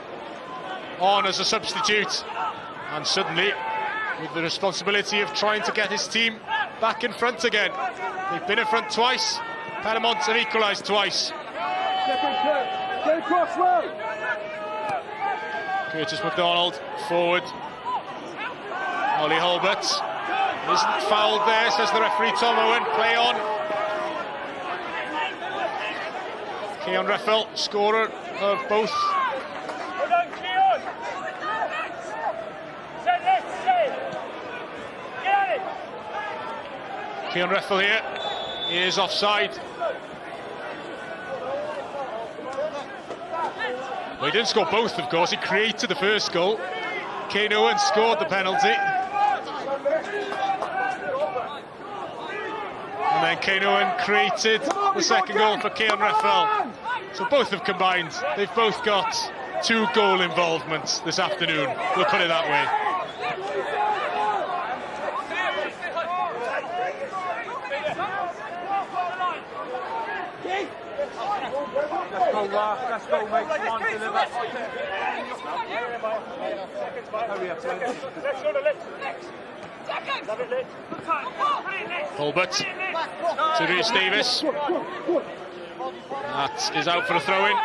On as a substitute. And suddenly, with the responsibility of trying to get his team back in front again. They've been in front twice. Penybont have equalised twice. Get across, well. Curtis MacDonald forward. Ollie Hulbert isn't fouled there, says the referee Tom Owen. Play on. Keon Rafael, scorer of both. Hold on, Keon. Set it, set. Get at it. Keon Rafael here is offside. Well, he didn't score both, of course. He created the first goal. Kane Owen scored the penalty. And then Kane Owen created the second goal for Keon Rafael. So both have combined. They've both got 2 goal involvements this afternoon. We'll put it that way. Let's go, mate. Come on, deliver. Hurry up, let's go to left. Hulbert to Rhys Davis. That is out for a throw-in.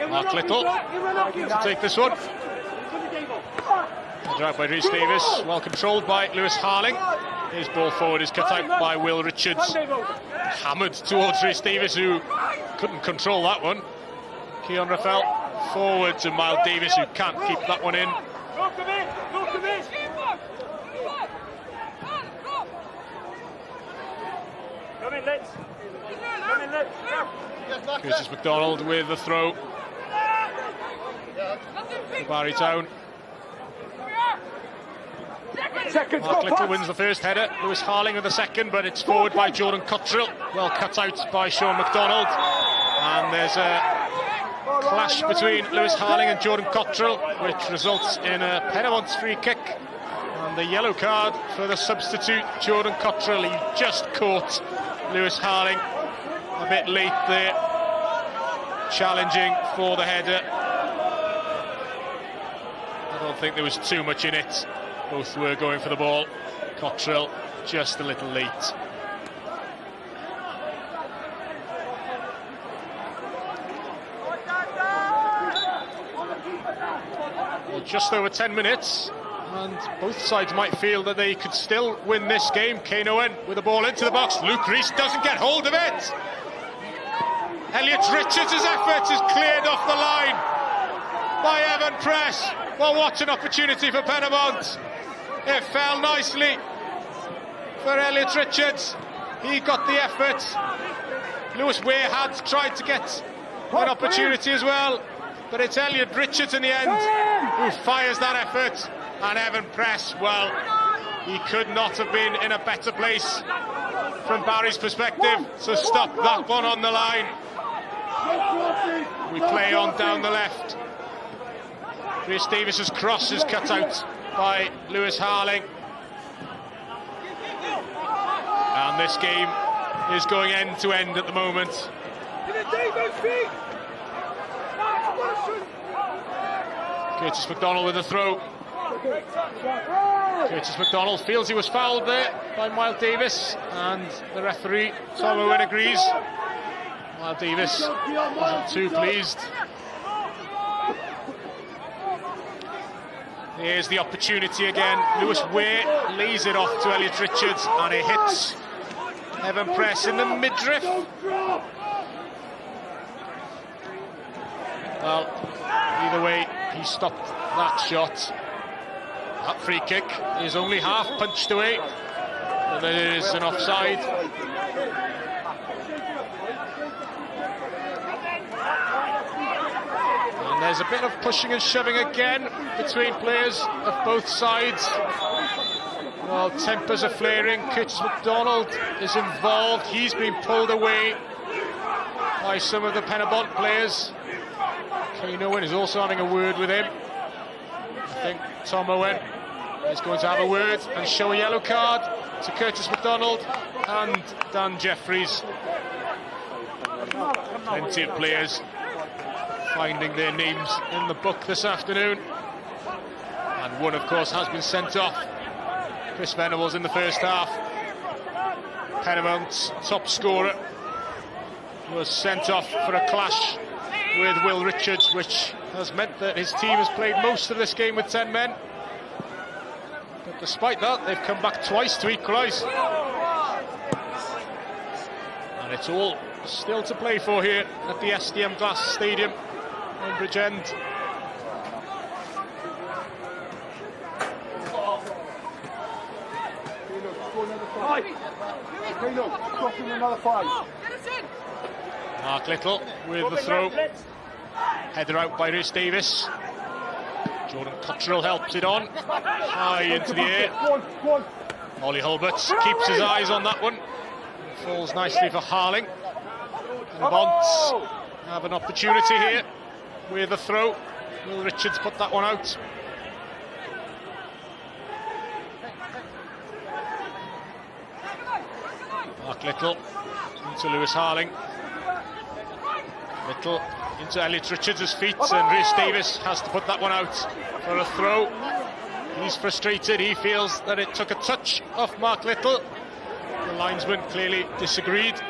Mark Little to take this one. Out by Rhys Davis, well controlled by Lewis Harling. His ball forward is cut out by Will Richards. Hammered towards Rhys Davis, who couldn't control that one. Keon Rafael forward to Miles Davis, who can't keep that one in. Come in, let's. Curtis MacDonald with the throw. Barrytown. Mark Little wins the first header. Lewis Harling with the second, but it's forward by Jordan Cottrell. Well cut out by Sean MacDonald. And there's a clash between Lewis Harling and Jordan Cottrell, which results in a Penybont free kick. And the yellow card for the substitute, Jordan Cottrell. He just caught Lewis Harling a bit late there, challenging for the header. I don't think there was too much in it. Both were going for the ball. Cottrell just a little late. Well, just over 10 minutes, and both sides might feel that they could still win this game. Kane Owen with the ball into the box. Luke Rees doesn't get hold of it. Elliot Richards' effort is cleared off the line by Evan Press. Well, what an opportunity for Penybont. It fell nicely for Elliot Richards. He got the effort. Lewis Ware had tried to get an opportunity as well, but it's Elliot Richards in the end who fires that effort. And Evan Press, well, he could not have been in a better place from Barry's perspective, so stop that one on the line. We play on down the left. Rhys Davies's cross is cut out by Lewis Harling. And this game is going end to end at the moment. Curtis MacDonald with a throw. Curtis MacDonald feels he was fouled there by Miles Davis, and the referee, Tom Owen, agrees. Miles Davis wasn't too pleased. Here's the opportunity again. Lewis Ware lays it off to Elliot Richards, and it hits Evan Press in the midriff. Well, either way, he stopped that shot. That free kick is only half punched away, and there is an offside. And there's a bit of pushing and shoving again between players of both sides. Well, tempers are flaring. Curtis MacDonald is involved. He's been pulled away by some of the Penybont players. Kane Owen is also having a word with him. I think Tom Owen is going to have a word and show a yellow card to Curtis MacDonald and Dan Jeffries. Plenty of players finding their names in the book this afternoon, and one of course has been sent off. Chris Venables in the first half, Penybont's top scorer, was sent off for a clash with Will Richards, which has meant that his team has played most of this game with 10 men. But despite that, they've come back twice to equalise. And it's all still to play for here at the SDM Glass Stadium in Bridgend. Mark Little with the throw. Header out by Rhys Davies. Jordan Cottrell helps it on. High into the air. Ollie Hulbert keeps his eyes on that one. Falls nicely for Harling. And Bont have an opportunity here with a throw. Will Richards put that one out? Mark Little into Lewis Harling. Little into Elliot Richards' feet, and Rhys Davies has to put that one out for a throw. He's frustrated. He feels that it took a touch off Mark Little. The linesman clearly disagreed.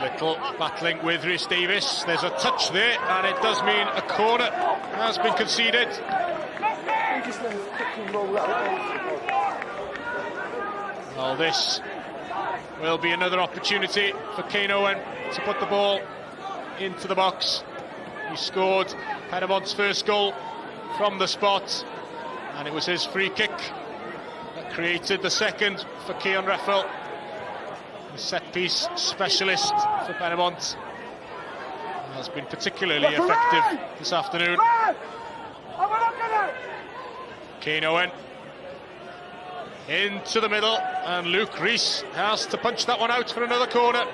Little battling with Rhys Davies. There's a touch there, and it does mean a corner has been conceded. Well, this will be another opportunity for Kane Owen to put the ball into the box. He scored Penybont's first goal from the spot, and it was his free kick that created the second for Keon Reffel, the set-piece specialist for Penybont. Has been particularly effective this afternoon. Kane Owen into the middle, and Luke Rees has to punch that one out for another corner.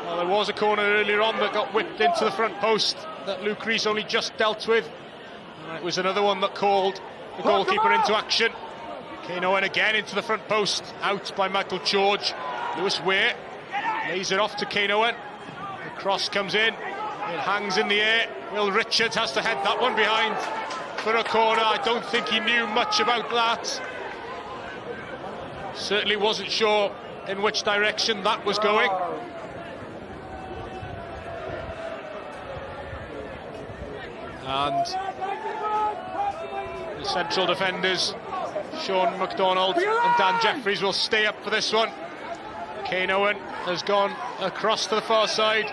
Well, there was a corner earlier on that got whipped into the front post that Luke Rees only just dealt with, and it was another one that called the goalkeeper into action. Kane Owen again into the front post, out by Michael George. Lewis Ware lays it off to Kane Owen. The cross comes in, it hangs in the air. Will Richards has to head that one behind for a corner. I don't think he knew much about that. Certainly wasn't sure in which direction that was going. And the central defenders, Sean MacDonald and Dan Jeffries, will stay up for this one. Kane Owen has gone across to the far side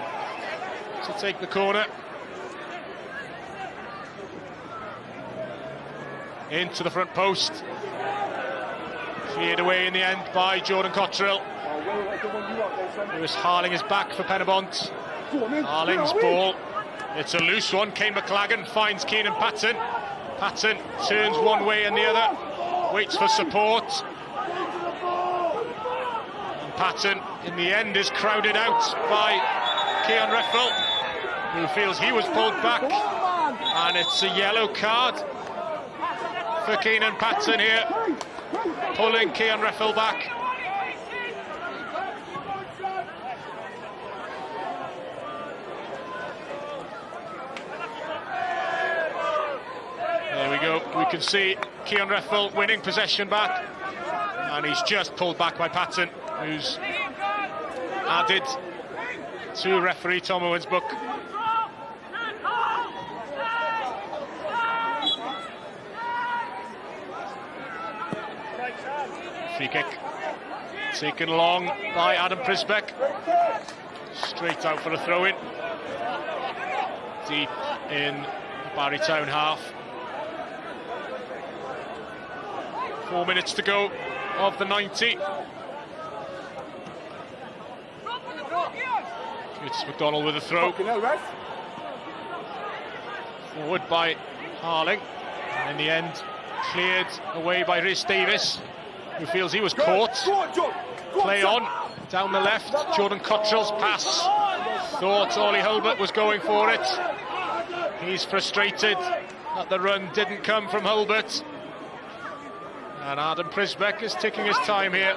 to take the corner. Into the front post. Cleared away in the end by Jordan Cottrell. Lewis Harling is back for Penybont. Harling's ball. It's a loose one. Kane McLagan finds Keenan Patton. Patton turns one way and the other. Waits for support. And Patton, in the end, is crowded out by Keon Reffel, who feels he was pulled back. And it's a yellow card for Keenan Patton here, pulling Keon Reffel back. There we go. We can see Keon Reffel winning possession back, and he's just pulled back by Patton, who's added to referee Tom Owen's book. Free kick taken long by Adam Prisbeck. Straight out for a throw-in. Deep in the Barrytown half. 4 minutes to go of the 90. It's McDonald with a throw. Forward by Harling. And in the end, cleared away by Rhys Davis, who feels he was caught. Play on, down the left. Jordan Cottrell's pass. Thought Ollie Hulbert was going for it. He's frustrated that the run didn't come from Hulbert. And Adam Prisbeck is taking his time here.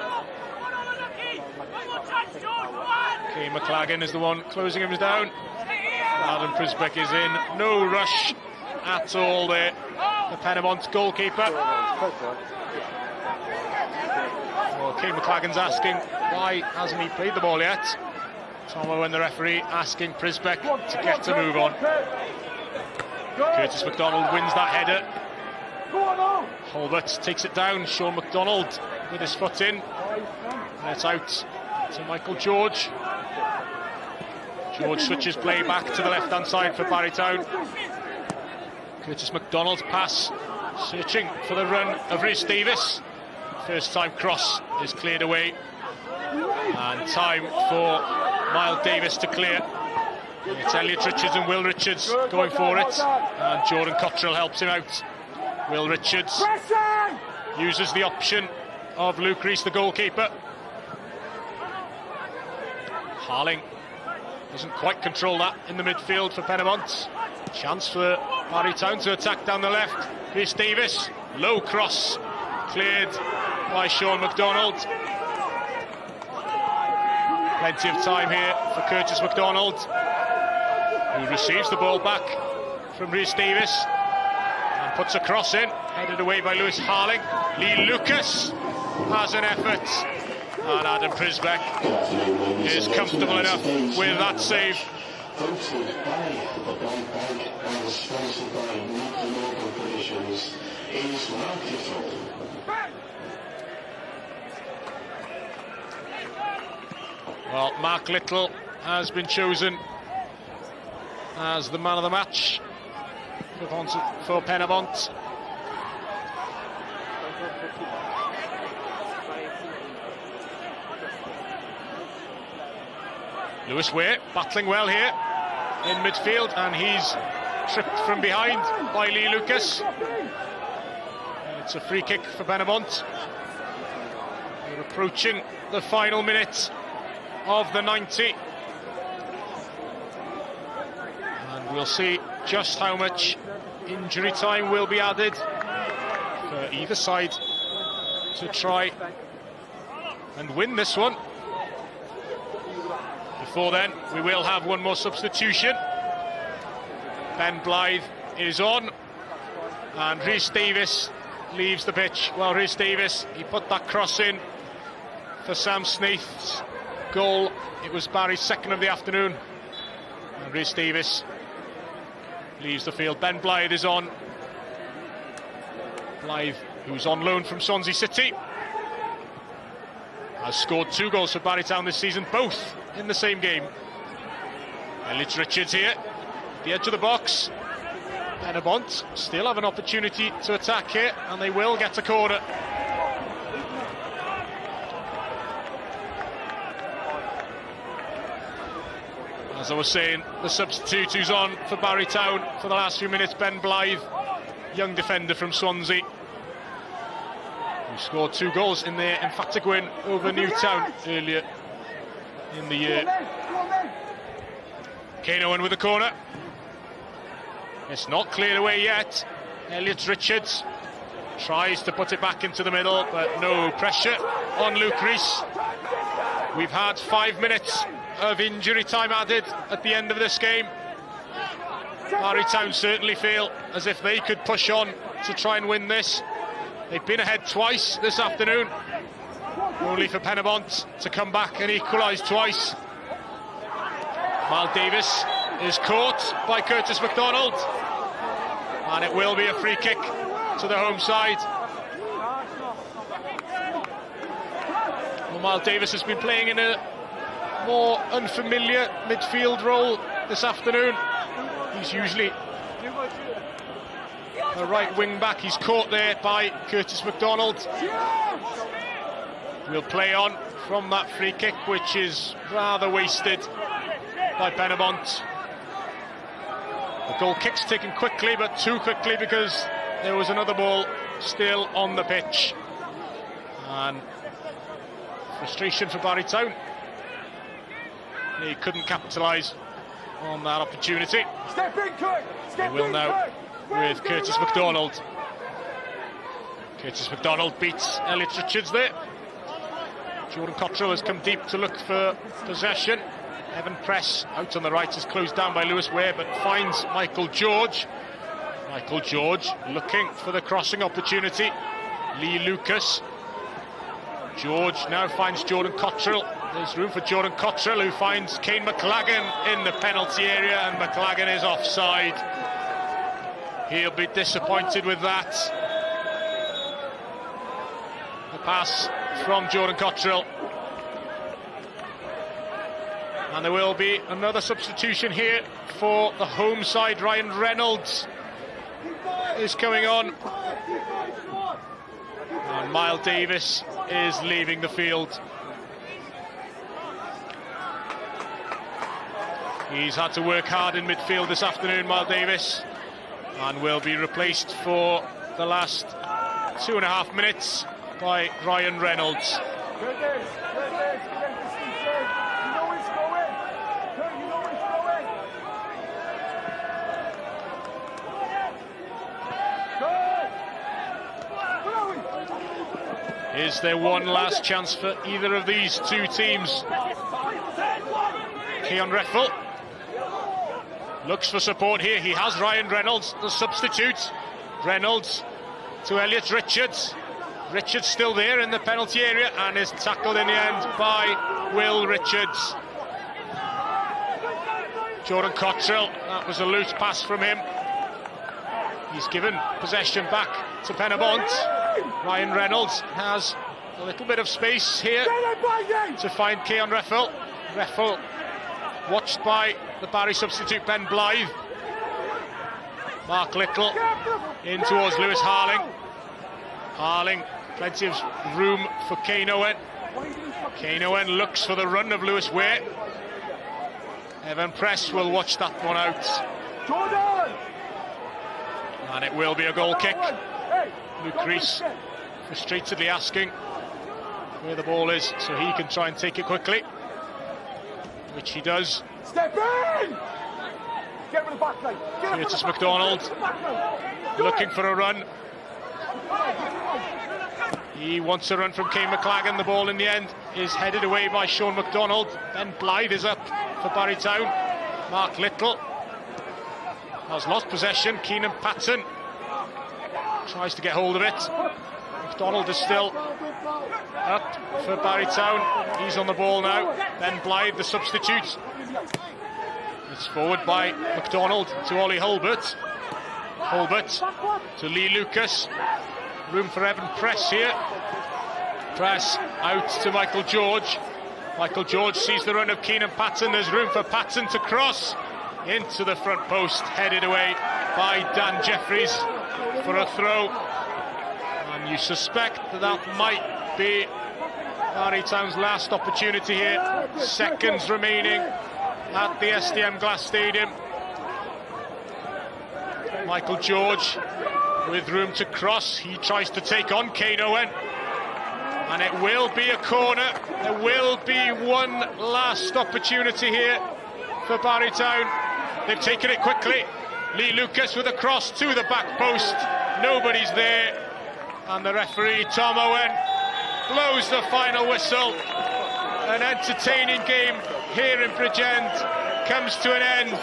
Kane McLagan is the one closing him down. Adam Prisbeck is in. No rush at all there. The Penybont goalkeeper. Well, Kane McLagan's asking why hasn't he played the ball yet. Tom Owen, the referee, asking Prisbeck to get a move on. Curtis McDonald wins that header. Hulbert takes it down. Sean McDonald with his foot in. And it's out to Michael George. George switches play back to the left-hand side for Barrytown. Curtis McDonald's pass, searching for the run of Rhys Davis. First time cross is cleared away. And time for Miles Davis to clear. It's Elliot Richards and Will Richards going for it. And Jordan Cottrell helps him out. Will Richards uses the option of Luke Rees, the goalkeeper. Harling doesn't quite control that in the midfield for Penybont. Chance for Barrytown to attack down the left. Rhys Davis, low cross, cleared by Sean McDonald. Plenty of time here for Curtis McDonald, who receives the ball back from Rhys Davis and puts a cross in, headed away by Lewis Harling. Lee Lucas has an effort, and Adam Prisbeck is comfortable enough with that save. Well, Mark Little has been chosen as the man of the match for Penybont. Lewis Ware battling well here in midfield, and he's tripped from behind by Lee Lucas. It's a free kick for Penybont. We're approaching the final minute of the 90. And we'll see just how much injury time will be added for either side to try and win this one. Before then, we will have one more substitution. Ben Blythe is on, and Rhys Davis leaves the pitch. Well, Rhys Davis, he put that cross in for Sam Snaith's goal. It was Barry's second of the afternoon. And Rhys Davis leaves the field. Ben Blythe is on. Blythe, who's on loan from Swansea City, has scored 2 goals for Barrytown this season, both in the same game. Elliot Richards here, the edge of the box. Penybont still have an opportunity to attack here, and they will get a corner. As I was saying, the substitute who's on for Barry Town for the last few minutes, Ben Blythe, young defender from Swansea, who scored 2 goals in their emphatic win over Newtown earlier in the year. Kane Owen with the corner. It's not cleared away yet. Elliot Richards tries to put it back into the middle, but no pressure on Luke Rees. We've had 5 minutes of injury time added at the end of this game. Barry Town certainly feel as if they could push on to try and win this. They've been ahead twice this afternoon, only for Penybont to come back and equalise twice. Mal Davis is caught by Curtis MacDonald, and it will be a free kick to the home side. Well, Mal Davis has been playing in a more unfamiliar midfield role this afternoon. He's usually a right wing back. He's caught there by Curtis MacDonald. We'll play on from that free kick, which is rather wasted by Penybont. The goal kick's taken quickly, but too quickly, because there was another ball still on the pitch. And frustration for Barry Town. He couldn't capitalise on that opportunity. He will now with Curtis MacDonald. Curtis MacDonald beats Elliot Richards there. Jordan Cottrell has come deep to look for possession. Evan Press out on the right is closed down by Lewis Ware, but finds Michael George. Michael George looking for the crossing opportunity. Lee Lucas. George now finds Jordan Cottrell. There's room for Jordan Cottrell, who finds Kane McLagan in the penalty area, and McLagan is offside. He'll be disappointed with that. The pass from Jordan Cottrell. And there will be another substitution here for the home side. Ryan Reynolds is coming on. And Mal Davis is leaving the field. He's had to work hard in midfield this afternoon, Mal Davis, and will be replaced for the last 2.5 minutes by Ryan Reynolds. Is there one last chance for either of these two teams? Keon Reffel looks for support here. He has Ryan Reynolds, the substitute. Reynolds to Elliot Richards. Richards still there in the penalty area and is tackled in the end by Will Richards. Jordan Cottrell, that was a loose pass from him. He's given possession back to Penybont. Ryan Reynolds has a little bit of space here to find Keon Reffel. Reffel watched by the Barry substitute Ben Blythe. Mark Little in towards Lewis Harling. Harling, plenty of room for Kane Owen. Kane Owen looks for the run of Lewis Ware. Evan Press will watch that one out. And it will be a goal kick. Luke Rees frustratedly asking where the ball is so he can try and take it quickly, which he does. Step in! Get rid of the back line. Curtis MacDonald looking for a run. He wants a run from Kane McLagan. The ball in the end is headed away by Sean MacDonald. Ben Blythe is up for Barry Town. Mark Little has lost possession. Keenan Patton tries to get hold of it. MacDonald is still up for Barry Town. He's on the ball now. Ben Blythe, the substitute. It's forward by MacDonald to Ollie Hulbert. Hulbert to Lee Lucas. Room for Evan Press here. Press out to Michael George. Michael George sees the run of Keenan Patton. There's room for Patton to cross into the front post, headed away by Dan Jeffries for a throw. And you suspect that that might be Barry Town's last opportunity here. Seconds remaining at the SDM Glass Stadium. Michael George with room to cross. He tries to take on Kane Owen. And it will be a corner. There will be one last opportunity here for Barrytown. They've taken it quickly. Lee Lucas with a cross to the back post. Nobody's there. And the referee, Tom Owen, blows the final whistle. An entertaining game here in Bridgend comes to an end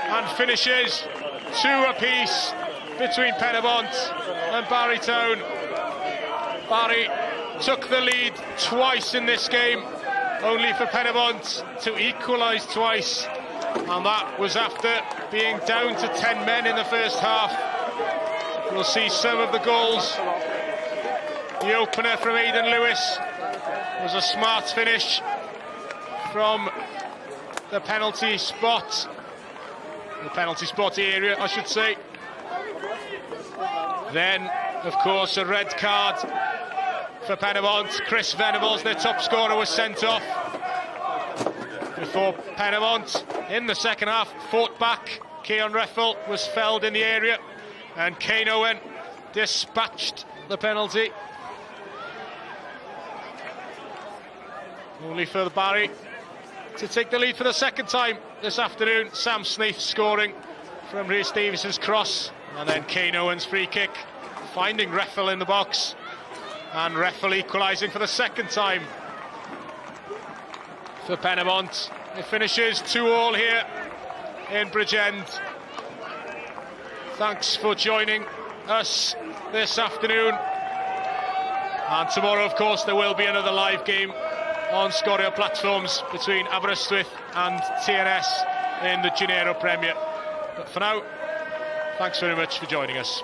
and finishes 2 apiece between Penybont and Barrytown. Barry took the lead twice in this game, only for Penybont to equalise twice, and that was after being down to 10 men in the first half. We'll see some of the goals. The opener from Aidan Lewis was a smart finish from the penalty spot area, I should say. Then, of course, a red card for Penybont. Chris Venables, their top scorer, was sent off before Penybont, in the second half, fought back. Keon Reffel was felled in the area, and Kane Owen dispatched the penalty. Only for the Barry to take the lead for the second time this afternoon. Sam Snaith scoring from Rhys Davies's cross, and then Kane Owen's free kick, finding Reffel in the box, and Reffel equalising for the second time for Penybont. It finishes 2-2 here in Bridgend. Thanks for joining us this afternoon, and tomorrow, of course, there will be another live game on Scorio platforms between Aberystwyth and TNS in the JD Cymru Premier. But for now, thanks very much for joining us.